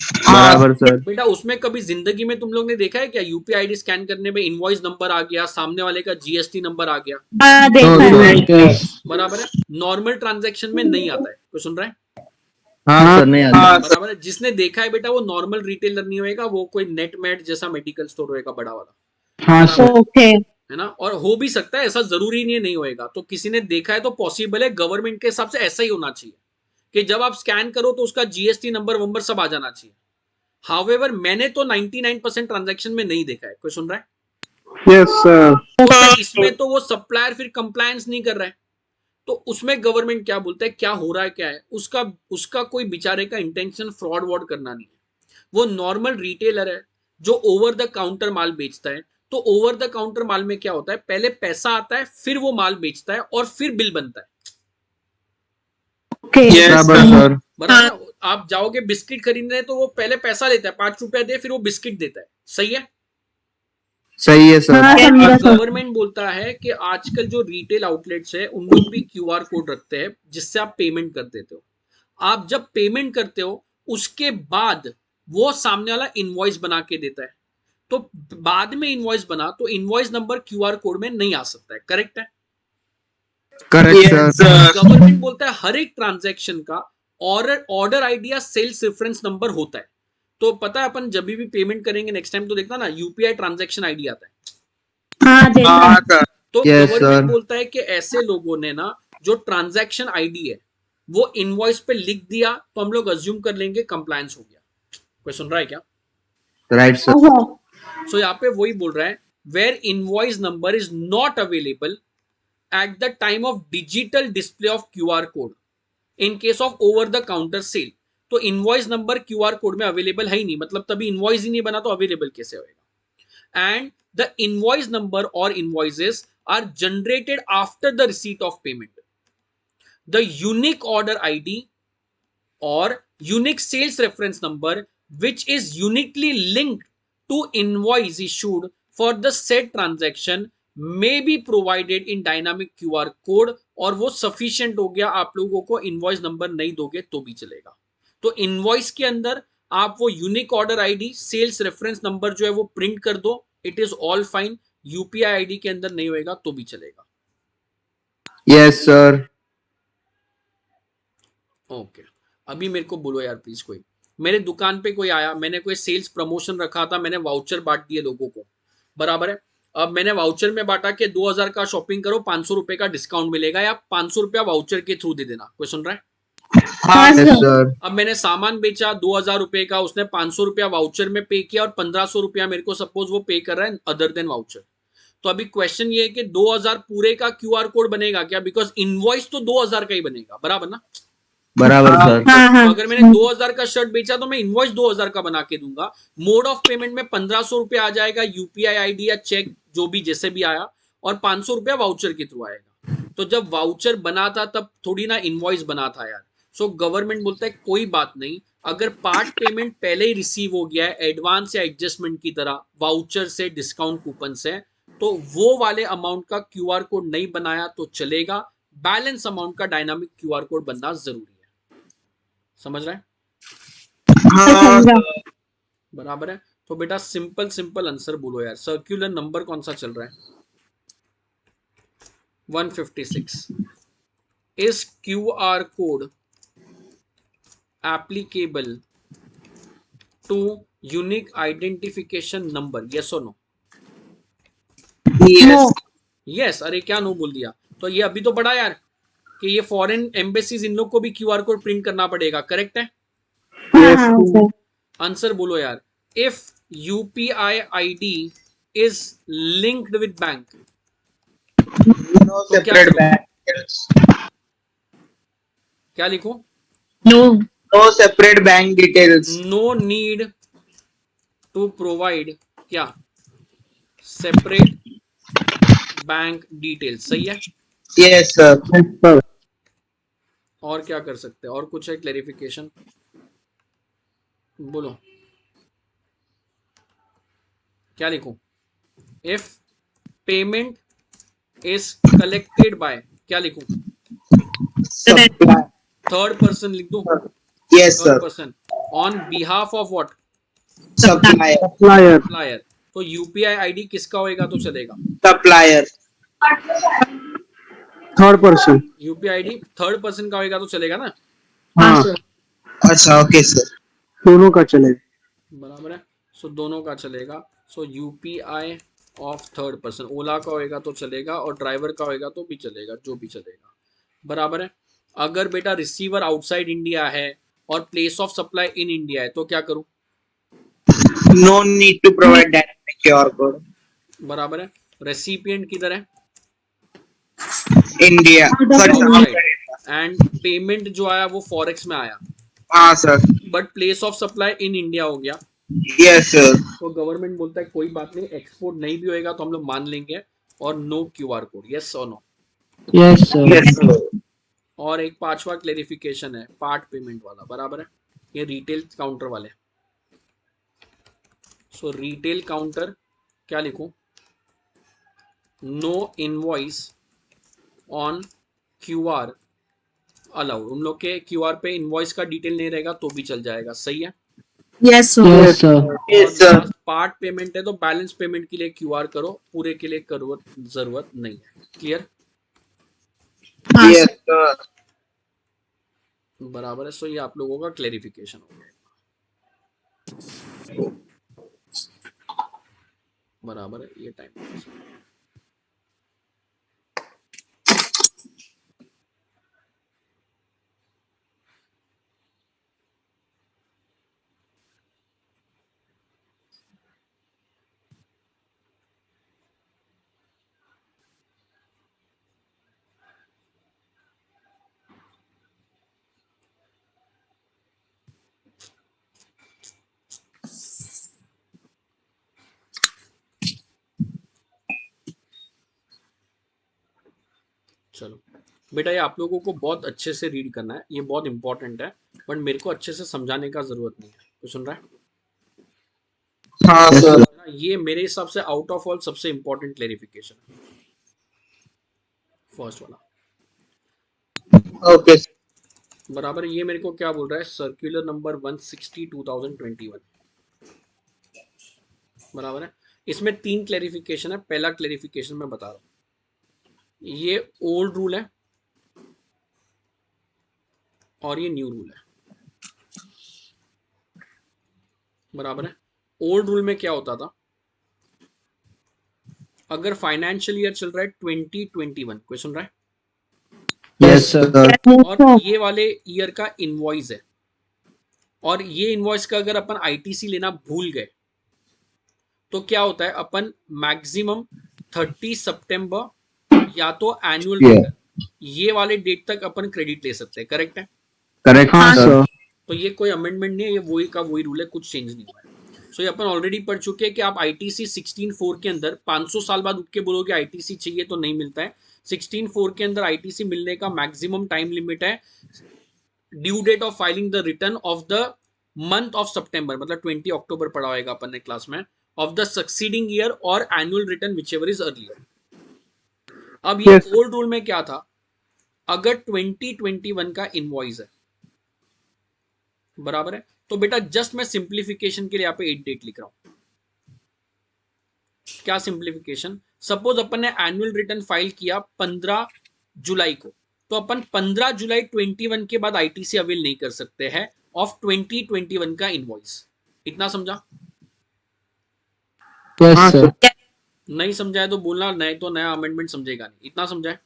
बराबर सर। बेटा उसमें कभी जिंदगी में तुम लोग ने देखा है क्या यूपीआई आईडी स्कैन करने में इनवॉइस नंबर आ गया, सामने वाले का जीएसटी नंबर आ गया, हाँ, देखा नो है। सर। बराबर है। नॉर्मल ट्रांजैक्शन में नहीं आता है, कोई सुन रहा है? हाँ सर, नहीं आता। बराबर है। जिसने देखा है बेटा वो नॉर्मल रिटेलर नहीं होएगा, वो कोई नेट मैट जैसा मेडिकल स्टोर होएगा बड़ा वाला, बराबर है। ओके। है ना, और हो भी सकता है, ऐसा जरूरी नहीं होएगा। तो किसी ने देखा है तो पॉसिबल है, गवर्नमेंट के हिसाब से ऐसा ही होना चाहिए कि जब आप स्कैन करो तो उसका जीएसटी नंबर वंबर सब आ जाना चाहिए। हाउएवर मैंने तो 99% ट्रांजैक्शन में नहीं देखा है, कोई सुन रहा है? Yes sir. तो फिर इसमें तो वो सप्लायर फिर कंप्लायंस नहीं कर रहा है, तो उसमें गवर्नमेंट क्या बोलता है, क्या हो रहा है, क्या है उसका उसका कोई बेचारे का इंटेंशन फ्रॉड वॉड करना नहीं है। वो नॉर्मल रिटेलर है जो ओवर द काउंटर माल बेचता है। तो ओवर द काउंटर माल में क्या होता है, पहले पैसा आता है, फिर वो माल बेचता है और फिर बिल बनता है, ओके। बराबर सर। बराबर है? आप जाओगे बिस्किट खरीदने तो वो पहले पैसा लेता है, 5 रुपया दे, फिर वो बिस्किट देता है, सही है। सही है सर। हाँ, समझा अब सर। गवर्नमेंट बोलता है कि आजकल जो रिटेल आउटलेट्स है उन लोग भी क्यूआर कोड रखते हैं जिससे आप पेमेंट कर देते हो। आप जब पेमेंट करते हो उसके बाद वो सामने वाला इनवॉइस बना के देता है, तो बाद में इनवॉइस बना तो इनवॉइस नंबर क्यूआर कोड में नहीं आ सकता है, करेक्ट है। Correct sir. गवर्नमेंट बोलता है हर एक ट्रांजैक्शन का ऑर्डर आईडी या सेल्स रेफरेंस नंबर होता है। तो पता है अपन जब भी पेमेंट करेंगे नेक्स्ट टाइम तो देखना ना, यूपीआई ट्रांजैक्शन आईडी आता है। हाँ, देखा है। तो Yes, गवर्नमेंट sir. बोलता है कि ऐसे लोगों ने ना जो ट्रांजैक्शन आईडी है वो इनवॉइस पे लिख दिया तो हम लोग अज्यूम कर लेंगे कंप्लायंस हो गया। कोई सुन रहा है क्या? Right sir. हाँ, सो यहाँ पे वही बोल रहा है, where invoice number is not available at the time of digital display of QR code in case of over the counter sale. तो इनवॉइस नंबर क्यूआर कोड में अवेलेबल है ही नहीं, मतलब तभी इनवॉइस ही नहीं बना तो अवेलेबल कैसे होगा। And the invoice number or invoices are generated after the receipt of payment. The unique order ID or unique sales reference number which is uniquely linked to invoice issued for the said transaction may be provided in dynamic QR code। और वो sufficient हो गया, आप लोगों को invoice number नहीं दोगे तो भी चलेगा। तो invoice के अंदर आप वो unique order ID sales reference number जो है वो प्रिंट कर दो, it is all fine. UPI ID के अंदर नहीं होएगा तो भी चलेगा। Yes sir. ओके अभी मेरे को बोलो यार प्लीज, कोई मेरे दुकान पे कोई आया, मैंने कोई सेल्स प्रमोशन रखा था, मैंने वाउचर बांट दिए लोगों को, बराबर है। अब मैंने वाउचर में बांटा कि 2000 का शॉपिंग करो 500 रुपए का डिस्काउंट मिलेगा, या 500 रुपया वाउचर के थ्रू दे देना। कोई सुन रहा है? हाँ यस सर। सर। अब मैंने सामान बेचा 2000 रुपए का, उसने 500 रुपया वाउचर में पे किया और 1500 रुपया मेरे को सपोज वो पे कर रहा है अदर देन वाउचर। तो अभी क्वेश्चन ये है कि 2000 पूरे का क्यूआर कोड बनेगा क्या? बिकॉज इनवॉइस तो 2000 का ही बनेगा, बराबर ना। बराबर सर। हाँ तो हाँ। अगर मैंने 2000 का शर्ट बेचा तो मैं इनवॉइस 2000 का बना के दूंगा। मोड ऑफ पेमेंट में 1500 रुपया आ जाएगा, यूपीआई आईडी या चेक जो भी जैसे भी आया, और 500 रुपया वाउचर के थ्रू आएगा। तो जब वाउचर बना था तब थोड़ी ना इनवॉइस बना था यार। सो गवर्नमेंट बोलता है कोई बात नहीं, अगर पार्ट पेमेंट पहले ही रिसीव हो गया है एडवांस या एडजस्टमेंट की तरह वाउचर से, डिस्काउंट कूपन से, तो वो वाले अमाउंट का क्यूआर कोड नहीं बनाया तो चलेगा, बैलेंस अमाउंट का डायनामिक क्यूआर कोड बनना जरूरी है। समझ रहे हैं? समझा। बराबर है। तो बेटा सिंपल सिंपल आंसर बोलो यार, सर्कुलर नंबर कौन सा चल रहा है? 156। Is QR code applicable to unique identification number, yes or no? No. yes। अरे क्या नो बोल दिया? तो ये अभी तो पढ़ा यार कि ये फॉरेन एम्बेसीज इन लोग को भी क्यूआर कोड प्रिंट करना पड़ेगा, करेक्ट है? हाँ हाँ सर। आंसर बोलो यार। If UPI ID is linked with bank तो क्या करो? क्या लिखो? No separate bank details. No need to provide क्या? सेपरेट बैंक डिटेल्स, सही है। Yes, sir. और क्या कर सकते हैं? और कुछ है क्लेरिफिकेशन? बोलो क्या लिखूं? If payment is collected by, क्या लिखूं? Supply. थर्ड पर्सन लिख दूं? Yes, third sir. Person on behalf of what? Supplier. supplier, supplier. तो यूपीआई आईडी किसका होएगा तो चलेगा? Supplier. third person. UPI ID third person का होएगा तो चलेगा ना? हाँ, अच्छा, okay, sir. दोनों का चलेगा। बराबर है। सो दोनों का चलेगा। सो यूपीआई ऑफ थर्ड पर्सन, ओला का होएगा तो चलेगा और ड्राइवर का होएगा तो भी चलेगा, जो भी चलेगा। बराबर है। अगर बेटा रिसीवर आउटसाइड इंडिया है और place of supply in India है तो क्या करूं? No need to provide dynamic QR code. बराबर है। रेसिपिएंट किधर है? India. Sorry, sir. Outside. And payment जो आया वो फॉरेक्स में आया, हाँ, sir. But place of supply in India हो गया। Yes, sir. तो गवर्नमेंट बोलता है कोई बात नहीं, एक्सपोर्ट नहीं भी होएगा तो हम लोग मान लेंगे, और नो क्यूआर कोड। यस और no? Yes, sir. Yes, sir. और एक पांचवा क्लेरिफिकेशन है पार्ट पेमेंट वाला। बराबर है। ये रिटेल काउंटर वाले। सो रिटेल काउंटर क्या लिखूं? No invoice on QR allowed. उन लोग के क्यूआर पे इनवॉइस का डिटेल नहीं रहेगा तो भी चल जाएगा। सही है। Yes, sir. Yes, sir. Yes, sir. Part payment है तो बैलेंस पेमेंट के लिए क्यूआर करो, पूरे के लिए जरूरत नहीं है। क्लियर? हाँ, Yes, sir. बराबर है। सो ये आप लोगों का क्लेरिफिकेशन हो गया। बराबर है। ये टाइम चलो बेटा, ये आप लोगों को बहुत अच्छे से रीड करना है, ये बहुत इंपॉर्टेंट है, बट मेरे को अच्छे से समझाने का जरूरत नहीं है। तो सुन रहा है हाँ, sir. ना? ये मेरे हिसाब से आउट ऑफ ऑल सबसे इंपॉर्टेंट क्लेरिफिकेशन है, फर्स्ट वाला। Okay, sir. बराबर है। ये मेरे को क्या बोल रहा है? Circular number 160/2021। बराबर है। इसमें 3 क्लेरिफिकेशन है। पहला क्लेरिफिकेशन मैं बता रहा हूं, ये ओल्ड रूल है और ये न्यू रूल है। बराबर है। ओल्ड रूल में क्या होता था? अगर फाइनेंशियल ईयर चल रहा है 2021, कोई सुन रहा है? Yes, sir. और ये वाले ईयर का इनवॉइस है, और ये इनवॉइस का अगर अपन आईटीसी लेना भूल गए तो क्या होता है? अपन मैक्सिमम 30 सितंबर या तो एनुअल रिटर्न, ये वाले डेट तक अपन क्रेडिट ले सकते हैं। करेक्ट है? करेक्ट हाँ, सर। sir. तो ये कोई अमेंडमेंट नहीं है, ये वही का वही रूल है, कुछ चेंज नहीं हुआ है। सो ये अपन ऑलरेडी पढ़ चुके हैं कि आप आईटीसी 16.4 के अंदर 500 साल बाद उठ के बोलोगे आईटीसी चाहिए तो नहीं मिलता है। 16.4 के अंदर आईटीसी मिलने का मैक्सिमम टाइम लिमिट है due date of filing the return of the month of September, मतलब 20 अक्टूबर पढ़ा होगा अपन ने क्लास में, ऑफ द सक्सीडिंग ईयर और annual return whichever is earlier. अब ये Yes. ओल्ड रूल में क्या था? अगर 2021 का इनवॉइस है, बराबर है, तो बेटा जस्ट मैं सिंप्लीफिकेशन के लिए यहाँ पे 8 डेट लिख रहा हूं। क्या सिंप्लीफिकेशन? सपोज अपन ने एनुअल रिटर्न फाइल किया 15 जुलाई को, तो अपन 15 जुलाई 21 के बाद आईटीसी अवेल नहीं कर सकते हैं ऑफ 2021 का इनवॉइस। इतना समझा? Yes, sir. नहीं समझा है तो बोलना, नहीं तो नया अमेंडमेंट समझेगा नहीं। इतना समझा है?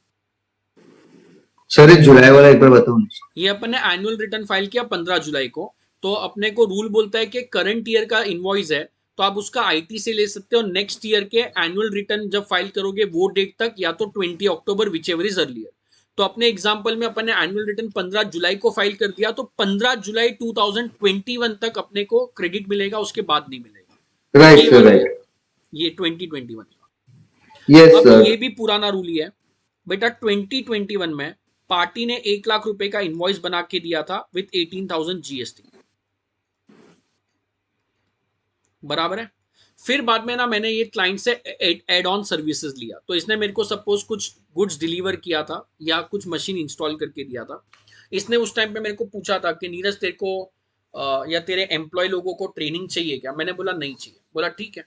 सर ये जुलाई वाला एक बार बताओ। ये अपन ने एनुअल रिटर्न फाइल किया 15 जुलाई को, तो अपने को रूल बोलता है कि करंट ईयर का इनवॉइस है तो आप उसका आईटी से ले सकते हो। नेक्स्ट ईयर के एनुअल रिटर्न जब फाइल करोगे वो डेट तक, या तो 20 अक्टूबर विचएवर इज अर्लियर। तो अपने एग्जांपल में अपन ने एनुअल रिटर्न 15 जुलाई को फाइल कर दिया, तो 15 जुलाई 2021 तक अपने को क्रेडिट मिलेगा, उसके बाद नहीं मिलेगा। Right sir, right. ये 2021 का। यस अब सर। ये भी पुराना रूल ही है बेटा। 2021 में पार्टी ने 1 लाख रुपए का इनवॉइस बना के दिया था विद 18,000 जीएसटी। बराबर है। फिर बाद में ना मैंने ये क्लाइंट से एड ऑन सर्विसेज लिया, तो इसने मेरे को सपोज कुछ गुड्स डिलीवर किया था या कुछ मशीन इंस्टॉल करके दिया था। इसने उस टाइम पे मेरे को पूछा था कि नीरज तेरे को या तेरे एम्प्लॉय लोगों को ट्रेनिंग चाहिए क्या? मैंने बोला नहीं चाहिए। बोला ठीक है।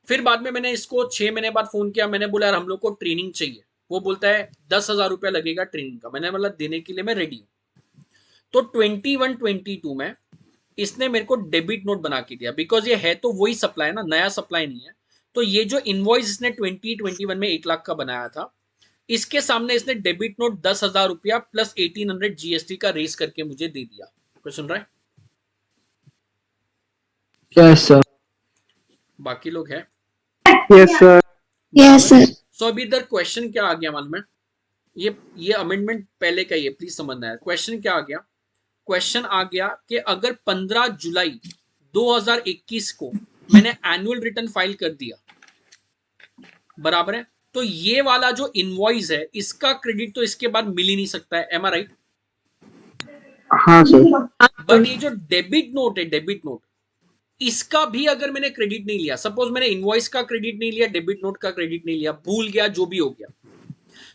फिर बाद में मैंने इसको 6 महीने बाद फोन किया, मैंने बोला यार हम लोग को ट्रेनिंग चाहिए। वो बोलता है 10,000 रुपया लगेगा ट्रेनिंग का। मैंने बोला देने के लिए मैं रेडी हूँ। तो 21-22 में इसने मेरे को डेबिट नोट बना के दिया, बिकॉज ये है तो वही सप्लाई ना, नया सप्लाई नहीं है। तो ये जो इनवॉइस इसने 2021 में 1 लाख का बनाया था, इसके सामने इसने डेबिट नोट 10,000 रुपया प्लस 1800 जीएसटी का रेस करके मुझे दे दिया। कोई सुन रहा है? Yes, sir. बाकी लोग हैं? Yes, sir. Yes, sir. सो अभी इधर क्वेश्चन क्या आ गया मालूम है? ये अमेंडमेंट पहले का ही है, प्लीज समझना है। क्वेश्चन क्या आ गया? क्वेश्चन आ गया कि अगर 15 जुलाई 2021 को मैंने एनुअल रिटर्न फाइल कर दिया, बराबर है, तो ये वाला जो इनवॉइस है इसका क्रेडिट तो इसके बाद मिल ही नहीं सकता है। एम आई राइट? हाँ सर। बट ये जो डेबिट नोट है, डेबिट नोट, इसका भी अगर मैंने क्रेडिट नहीं लिया, सपोज मैंने इनवॉइस का क्रेडिट नहीं लिया, डेबिट नोट का क्रेडिट नहीं लिया, भूल गया, जो भी हो गया,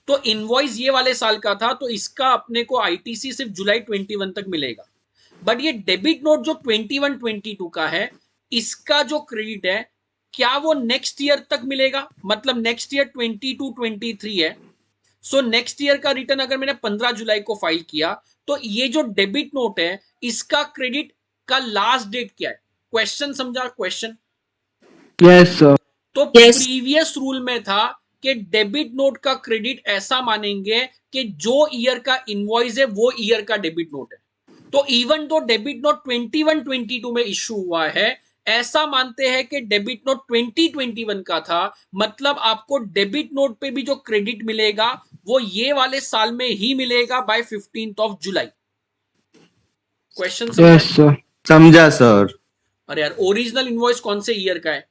तो इनवॉइस ये वाले साल का था तो इसका अपने को आईटीसी सिर्फ जुलाई 21 तक मिलेगा। बट ये डेबिट नोट जो 21-22 का है, इसका जो क्रेडिट है क्या वो नेक्स्ट ईयर तक मिलेगा? मतलब नेक्स्ट ईयर 22-23 है, सो नेक्स्ट ईयर का रिटर्न अगर मैंने 15 जुलाई को फाइल किया तो ये जो डेबिट नोट है इसका क्रेडिट का लास्ट डेट क्या है? क्वेश्चन समझा? क्वेश्चन? Yes, sir. तो Yes. प्रीवियस रूल में था कि डेबिट नोट का क्रेडिट ऐसा मानेंगे कि जो ईयर का इनवॉइस है वो ईयर का डेबिट नोट है। तो इवन दो डेबिट नोट 21-22 में इश्यू हुआ है, ऐसा मानते हैं कि डेबिट नोट 2021 का था, मतलब आपको डेबिट नोट पे भी जो क्रेडिट मिलेगा वो ये वाले साल में ही मिलेगा बाय 15 जुलाई। क्वेश्चन समझा? Yes, sir. समझा सर। अरे यार, ओरिजिनल इनवॉइस कौन से ईयर का है?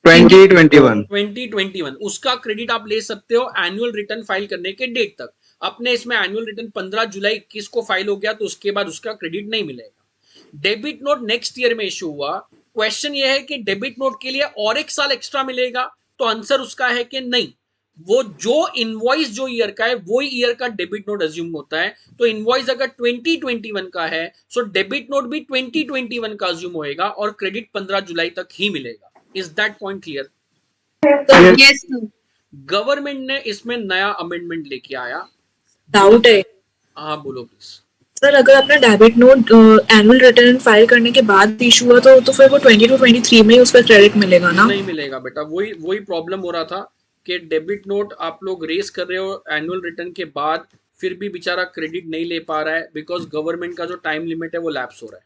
2021। 2021। उसका क्रेडिट आप ले सकते हो एनुअल रिटर्न फाइल करने के डेट तक। अपने इसमें एनुअल रिटर्न 15 जुलाई 21 को फाइल हो गया तो उसके बाद उसका क्रेडिट नहीं मिलेगा। डेबिट नोट नेक्स्ट ईयर में इश्यू हुआ, क्वेश्चन ये है कि डेबिट नोट के लिए और एक साल एक्स्ट्रा मिलेगा, तो आंसर उसका है कि नहीं, वो जो इनवॉइस जो ईयर का है वो ईयर का डेबिट नोट अज्यूम होता है। तो इनवॉइस अगर 2021 का है सो डेबिट नोट भी 2021 का अज्यूम होएगा और क्रेडिट 15 जुलाई तक ही मिलेगा। Is that point clear? Yes, sir. Government ने इसमें नया अमेंडमेंट लेके आया। डाउट है हाँ बोलो प्लीज। सर, अगर आपने debit note annual return file करने के बाद इशू हुआ तो फिर वो 22-23 में ही उस पर क्रेडिट मिलेगा ना? नहीं मिलेगा बेटा, वही प्रॉब्लम हो रहा था कि डेबिट नोट आप लोग रेस कर रहे हो एनुअल रिटर्न के बाद, फिर भी बेचारा क्रेडिट नहीं ले पा रहा है बिकॉज गवर्नमेंट का जो टाइम लिमिट है वो लैप्स हो रहा है।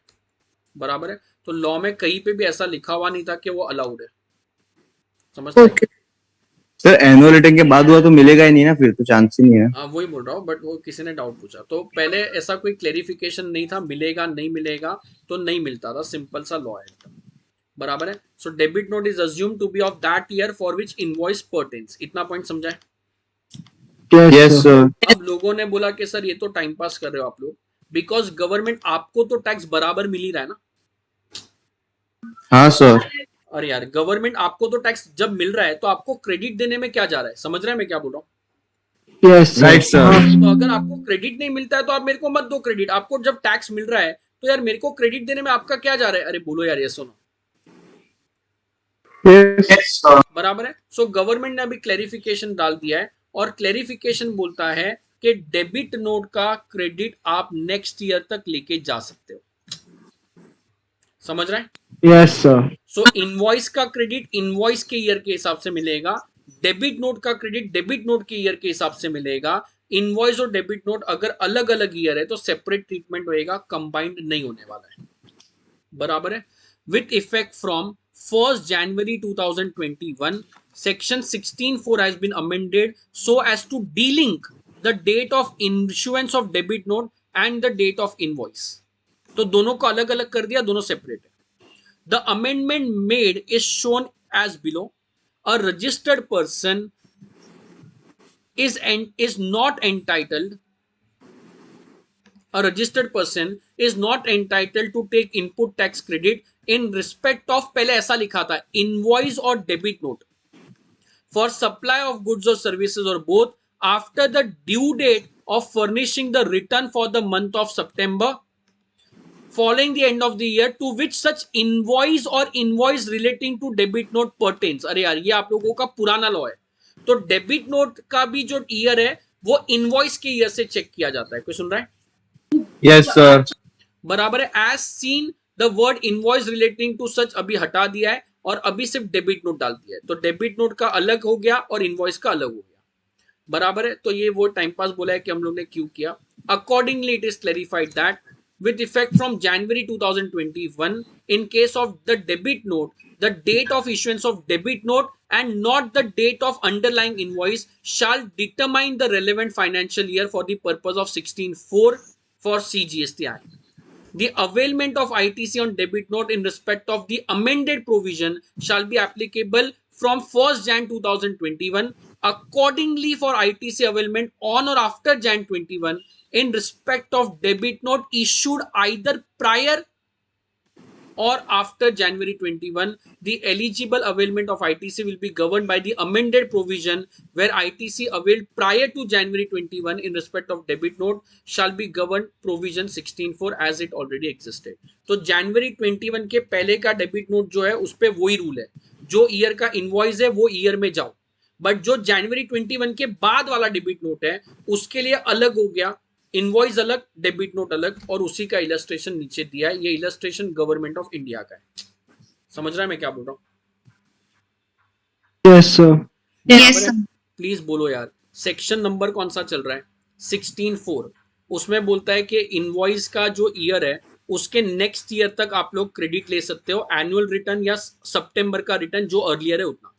बराबर है? तो लॉ में कहीं पे भी ऐसा लिखा हुआ नहीं था कि वो अलाउड है। समझते हैं? Okay. सर एनुअल रिटर्न के बाद हुआ तो मिलेगा ही नहीं ना, फिर तो चांस ही नहीं है। हाँ वही बोल रहा हूँ, बट वो किसी ने डाउट पूछा तो पहले ऐसा कोई क्लेरिफिकेशन नहीं था, मिलेगा नहीं मिलेगा तो नहीं मिलता था, सिंपल सा लॉ है। बराबर है? So debit note is assume to be of that year for which invoice pertains. इतना पॉइंट समझा है? Yes sir. अब लोगों ने बोला कि सर ये तो टाइम पास कर रहे हो आप लोग, बिकॉज गवर्नमेंट आपको तो टैक्स बराबर मिल ही रहा है ना। हाँ सर। अरे यार, गवर्नमेंट आपको तो टैक्स जब मिल रहा है तो आपको क्रेडिट देने में क्या जा रहा है? समझ रहे हैं मैं क्या बोल रहा हूँ? Yes, sir. Right sir. तो अगर आपको क्रेडिट नहीं मिलता है तो आप मेरे को मत दो क्रेडिट। आपको जब टैक्स मिल रहा है तो यार मेरे को क्रेडिट देने में आपका क्या जा रहा है? अरे बोलो यार, ये सुनो। Yes, sir. बराबर है? सो गवर्नमेंट ने अभी क्लेरिफिकेशन डाल दिया है और क्लेरिफिकेशन बोलता है कि डेबिट नोट का क्रेडिट आप नेक्स्ट ईयर तक लेके जा सकते हो। समझ रहे हैं? Yes, sir. सो इनवॉइस का क्रेडिट इनवॉइस के ईयर के हिसाब से मिलेगा, डेबिट नोट का क्रेडिट डेबिट नोट के ईयर के हिसाब से मिलेगा। इनवॉइस और डेबिट नोट अगर अलग अलग ईयर है तो सेपरेट ट्रीटमेंट होएगा, कंबाइंड नहीं होने वाला है। बराबर है? With effect from 1st January 2021, section 16(4) has been amended so as to delink the date of issuance of debit note and the date of invoice. तो दोनों को अलग अलग कर दिया, दोनों सेपरेट है। The amendment made is shown as below. A registered person is not entitled a registered person is not entitled to take input tax credit in respect of, पहले ऐसा लिखा था, invoice or debit note for supply of goods or services or both after the due date of furnishing the return for the month of September following the end of the year to which such invoice or invoice relating to debit note pertains. अरे यार ये आप लोगों का पुराना law है, तो debit note का भी जो ईयर है वो इनवॉइस के ईयर से चेक किया जाता है. कोई सुन रहा है? Yes, sir. बराबर है. As seen the word invoice relating to such अभी हटा दिया है और अभी सिर्फ डेबिट नोट डाल दिया है, तो डेबिट नोट का अलग हो गया और इनवॉइस का अलग हो गया. बराबर है. तो ये वो टाइम पास बोला है कि हम लोग ने क्यों किया. Accordingly it is clarified that with effect from January 2021 in case of the debit note, the date of issuance of debit note and not the date of underlying invoice shall determine the relevant financial year for the purpose of 16(4) for CGST Act. The availment of ITC on debit note in respect of the amended provision shall be applicable from 1st Jan 2021. Accordingly, for ITC availment on or after Jan 21 in respect of debit note issued either prior or after January 21, the eligible availment of ITC will be governed by the amended provision where ITC availed prior to January 21 in respect of debit note shall be governed provision 16(4) as it already existed. तो January 21 के पहले का debit note जो है उस पे वही rule है, जो ईयर का इनवॉइस है वो ईयर में जाओ, बट जो January 21 के बाद वाला डेबिट नोट है उसके लिए अलग हो गया, इनवॉइस अलग, डेबिट नोट अलग, और उसी का इलस्ट्रेशन नीचे दिया है. ये इलस्ट्रेशन गवर्नमेंट ऑफ इंडिया का है. समझ रहा है मैं क्या बोल रहा हूँ? Yes, sir. Yes, sir. Please बोलो यार. सेक्शन नंबर कौन सा चल रहा है? 16(4). उसमें बोलता है कि इनवॉइस का जो ईयर है उसके नेक्स्ट ईयर तक आप लोग क्रेडिट ले सकते हो, एनुअल रिटर्न या सितंबर का रिटर्न जो अर्लियर है उतना.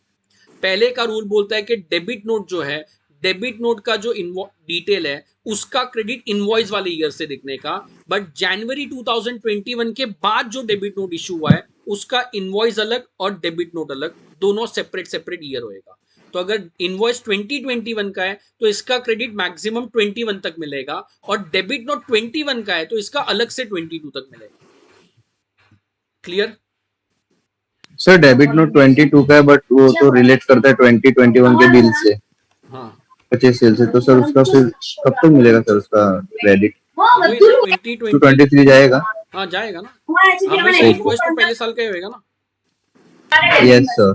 पहले का रूल बोलता है कि डेबिट नोट जो है, डेबिट नोट का जो डिटेल है उसका क्रेडिट इनवॉइस वाले ईयर से दिखने का, बट जनवरी 2021 के बाद जो डेबिट नोट इशू हुआ है उसका इनवॉइस अलग और डेबिट नोट अलग, दोनों सेपरेट ईयर होएगा. तो अगर इनवॉइस 2021 का है तो इसका क्रेडिट मैक्सिमम 21 तक मिलेगा, और डेबिट नोट 21 का है तो इसका अलग से 22 तक मिलेगा. क्लियर? सर डेबिट नोट 22 का है, बट वो तो रिलेट करता है 2021 के बिल से, हाँ, परचेज सेल से, तो सर उसका फिर कब तक मिलेगा सर उसका क्रेडिट? वही तो 2020 तो 23 जाएगा? हाँ जाएगा ना. हमेशा इनवॉइस तो पहले साल का ही होएगा ना. Yes sir.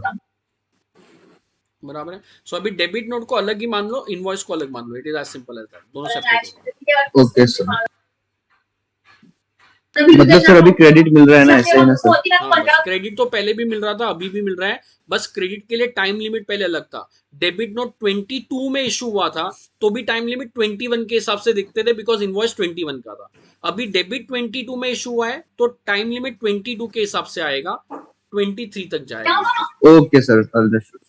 बराबर है. सो अभी डेबिट नोट को अलग ही मान लो, इनवॉइस को अलग मान लो. It is as simple as that. दोनों सेपरेट. Okay sir. मतलब सर अभी क्रेडिट मिल रहा है ना, ऐसा ही ना सर? हाँ, क्रेडिट तो पहले भी मिल रहा था, अभी भी मिल रहा है, बस क्रेडिट के लिए टाइम लिमिट पहले अलग था. डेबिट नोट 22 में इशू हुआ था तो भी टाइम लिमिट 21 के हिसाब से दिखते थे बिकॉज इनवॉइस 21 का था. अभी डेबिट 22 में इशू हुआ है तो टाइम लिमिट 22 के हिसाब से आएगा, 23 तक जाएगा. Okay sir, understood.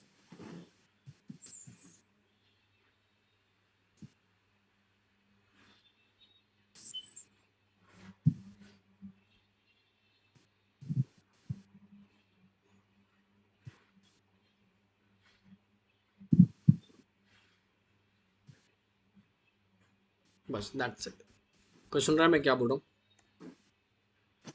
बस दैट्स इट. कोई सुन रहा है मैं क्या बोल रहा हूँ?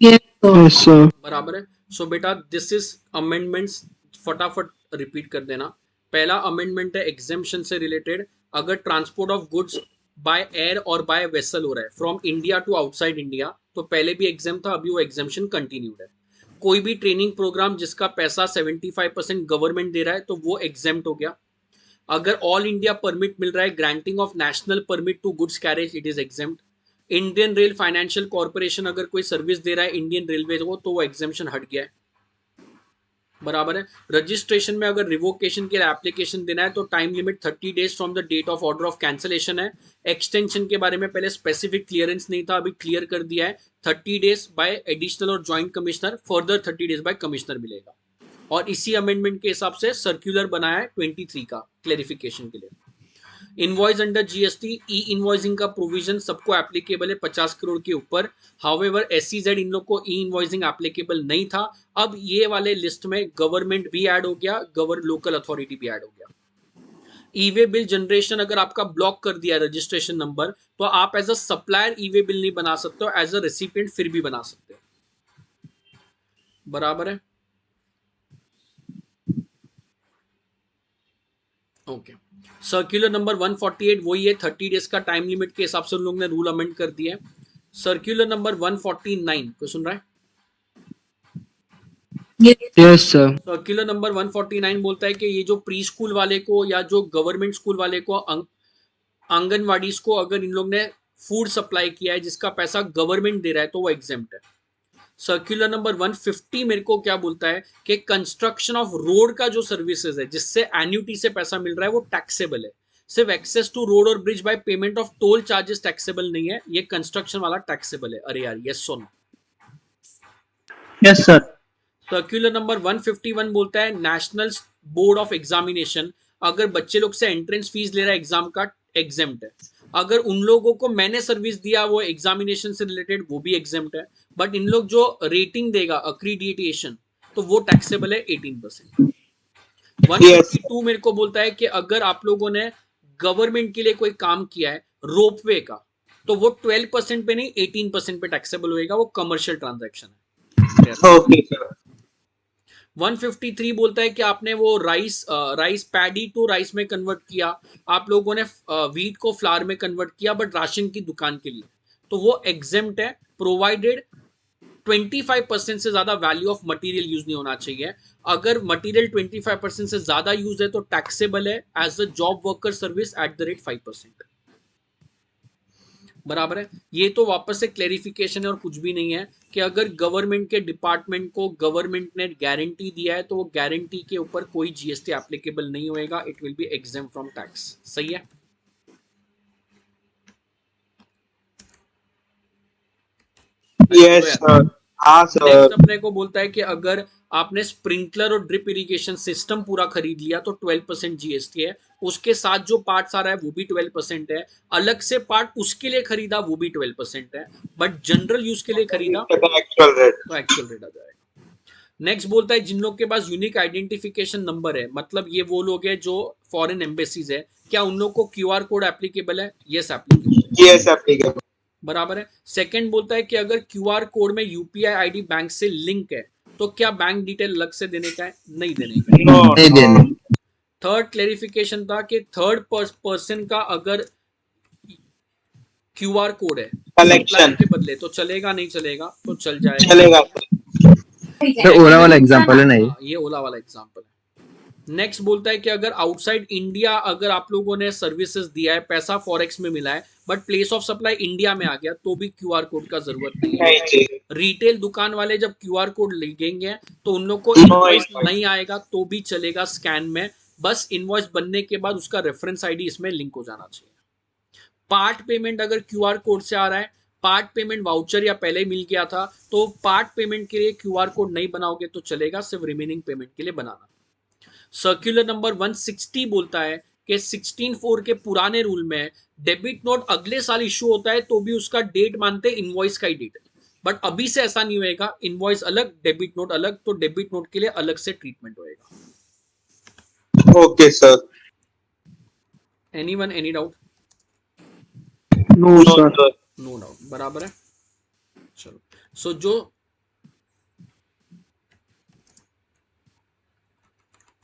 Yes, sir. बराबर है. सो बेटा दिस इज अमेंडमेंट्स, फटाफट रिपीट कर देना. पहला अमेंडमेंट है एग्जेम्पशन से रिलेटेड. अगर transport of goods by air और बाय वेसल हो रहा है from India to outside India, तो पहले भी एग्जाम था, अभी वो एग्जेम्पशन कंटिन्यूड है. कोई भी ट्रेनिंग प्रोग्राम जिसका पैसा 75% गवर्नमेंट दे रहा है तो वो एग्जेम्प्ट हो गया. अगर ऑल इंडिया परमिट मिल रहा है, granting of national permit to goods carriage, it is exempt. Indian rail financial corporation अगर कोई सर्विस दे रहा है इंडियन रेलवे को तो वो एग्जेम्पशन हट गया है. बराबर है. रजिस्ट्रेशन में अगर रिवोकेशन के लिए एप्लीकेशन देना है तो time limit 30 days from the date of order of cancellation है. एक्सटेंशन के बारे में पहले स्पेसिफिक क्लियरेंस नहीं था, अभी क्लियर कर दिया है. 30 डेज बाय एडिशनल और joint commissioner, further 30 days by commissioner मिलेगा. और इसी अमेंडमेंट के हिसाब से सर्कुलर बनाया है 23 का क्लेरिफिकेशन के लिए. इनवॉइस अंडर जीएसटी ई इनवॉइसिंग का प्रोविजन सबको एप्लीकेबल है 50 करोड़ के ऊपर. हाउएवर एसईजेड इन लोग को ई इनवॉइसिंग एप्लीकेबल नहीं था. अब ये वाले लिस्ट में गवर्नमेंट भी ऐड हो गया, लोकल अथॉरिटी भी ऐड हो गया. ई वे बिल जनरेशन अगर आपका ब्लॉक कर दिया रजिस्ट्रेशन नंबर, तो आप as a supplier e way bill नहीं बना सकते हो, एज अ रेसिपिएंट फिर भी बना सकते हो। बराबर है? ओके। सर्क्यूलर नंबर 148 वही है, 30 डेज का टाइम लिमिट के हिसाब से उन लोगों ने रूल अमेंड कर दिया है। सर्क्यूलर नंबर 149 को सुन रहा है? Yes, sir. सर्क्यूलर नंबर 149 बोलता है कि ये जो प्री स्कूल वाले को या जो गवर्नमेंट स्कूल वाले को आंगनवाड़ी को अगर इन लोग ने फूड सप्लाई किया है जिसका पैसा गवर्नमेंट दे रहा है तो वो एग्जेम्प्ट है। सर्क्यूलर नंबर 150 मेरे को क्या बोलता है कि कंस्ट्रक्शन ऑफ रोड का जो सर्विसेज है जिससे एन्युटी से पैसा मिल रहा है वो टैक्सेबल है। सिर्फ एक्सेस टू रोड और bridge by payment of toll charges taxable नहीं है, ये कंस्ट्रक्शन वाला टैक्सेबल है। अरे यार, यस और no? Yes sir. Circular number 151 बोलता है नेशनल बोर्ड ऑफ एग्जामिनेशन अगर बच्चे लोग से एंट्रेंस फीस ले रहा है एग्जाम का, एग्जेम्प्ट है। अगर उन लोगों को मैंने सर्विस दिया वो एग्जामिनेशन से रिलेटेड, वो भी एग्जेम्प्ट है। बट इन लोग जो रेटिंग देगा अक्रीडिटेशन, तो वो टैक्सेबल है 18%। 152 मेरे को बोलता है कि अगर आप लोगों ने गवर्नमेंट के लिए कोई काम किया है रोपवे का, तो वो 12% पे नहीं 18% पे टैक्सेबल होएगा, वो कमर्शियल ट्रांजैक्शन है। Okay sir. 153 बोलता है कि आपने वो राइस पैडी टू राइस में कन्वर्ट किया, आप लोगों ने व्हीट को फ्लावर में कन्वर्ट किया बट राशन की दुकान के लिए, तो वो एग्जेम्प्ट है प्रोवाइडेड 25% से ज्यादा वैल्यू ऑफ मटेरियल यूज नहीं होना चाहिए। अगर मटेरियल 25% से ज्यादा यूज है तो टैक्सेबल है as a job worker service at the rate 5%। बराबर है? ये तो वापस से क्लेरिफिकेशन है और कुछ भी नहीं है कि अगर गवर्नमेंट के डिपार्टमेंट को गवर्नमेंट ने गारंटी दिया है तो वो गारंटी के ऊपर कोई जीएसटी एप्लीकेबल नहीं होएगा, it will be exempt from tax. सही है? Yes sir. हाँ सर। नेक्स्ट अपने को बोलता है कि अगर आपने स्प्रिंकलर और ड्रिप इरिगेशन सिस्टम पूरा खरीद लिया तो 12% जीएसटी है, उसके साथ जो पार्ट्स आ रहा है वो भी 12% है, अलग से पार्ट उसके लिए खरीदा वो भी 12% है, बट जनरल यूज के लिए खरीदा तो एक्चुअल रेट आ जाएगा। नेक्स्ट बोलता है जिन लोग के पास यूनिक आइडेंटिफिकेशन नंबर है, मतलब ये वो लोग हैं जो फॉरेन एम्बेसीज है, क्या उन लोग को क्यूआर कोड एप्लीकेबल है? Yes applicable. Yes applicable. बराबर है? सेकंड बोलता है कि अगर क्यूआर कोड में यूपीआई आईडी बैंक से लिंक है तो क्या बैंक डिटेल अलग से देने का है? नहीं देने का। नहीं देने। थर्ड क्लेरिफिकेशन था कि थर्ड पर्सन का अगर क्यूआर कोड है कलेक्शन के बदले तो चलेगा, नहीं चलेगा? तो चल जाएगा। चलेगा। तो ओला वाला एग्जांपल है ना ये? हाँ, ये ओला वाला एग्जांपल है। नेक्स्ट बोलता है कि अगर आउटसाइड इंडिया अगर आप लोगों ने सर्विसेज दिया है, पैसा फॉरेक्स में मिला है but place of supply India में आ गया, तो भी क्यूआर कोड का जरूरत नहीं है। रिटेल दुकान वाले जब क्यूआर कोड लगेंगे तो उन लोग को इनवॉइस नहीं आएगा तो भी चलेगा स्कैन में, बस इनवॉइस बनने के बाद उसका रेफरेंस आईडी इसमें लिंक हो जाना चाहिए। पार्ट पेमेंट अगर क्यूआर कोड से आ रहा है, पार्ट पेमेंट वाउचर या पहले मिल गया था, तो पार्ट पेमेंट के लिए क्यूआर कोड नहीं बनाओगे तो चलेगा, सिर्फ रिमेनिंग पेमेंट के लिए बनाना। सर्क्यूलर नंबर 160 बोलता है कि 16(4) के पुराने रूल में डेबिट नोट अगले साल इशू होता है तो भी उसका डेट मानते इनवॉइस का ही डेट, बट अभी से ऐसा नहीं होएगा, इनवॉइस अलग डेबिट नोट अलग, तो डेबिट नोट के लिए अलग से ट्रीटमेंट होएगा। Okay sir. Anyone any doubt? No, sir. No doubt. बराबर है? चलो, सो जो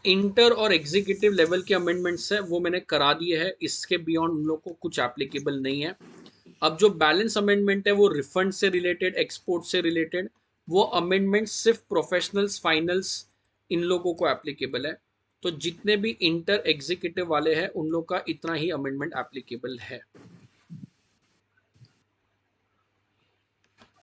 इंटर और एग्जीक्यूटिव लेवल के अमेंडमेंट्स है वो मैंने करा दिए हैं, इसके बियॉन्ड उन लोग को कुछ एप्लीकेबल नहीं है। अब जो बैलेंस अमेंडमेंट है वो रिफंड से रिलेटेड, एक्सपोर्ट से रिलेटेड, वो अमेंडमेंट सिर्फ प्रोफेशनल्स फाइनल्स इन लोगों को एप्लीकेबल है। तो जितने भी इंटर एग्जीक्यूटिव वाले हैं उन लोग का इतना ही अमेंडमेंट एप्लीकेबल है।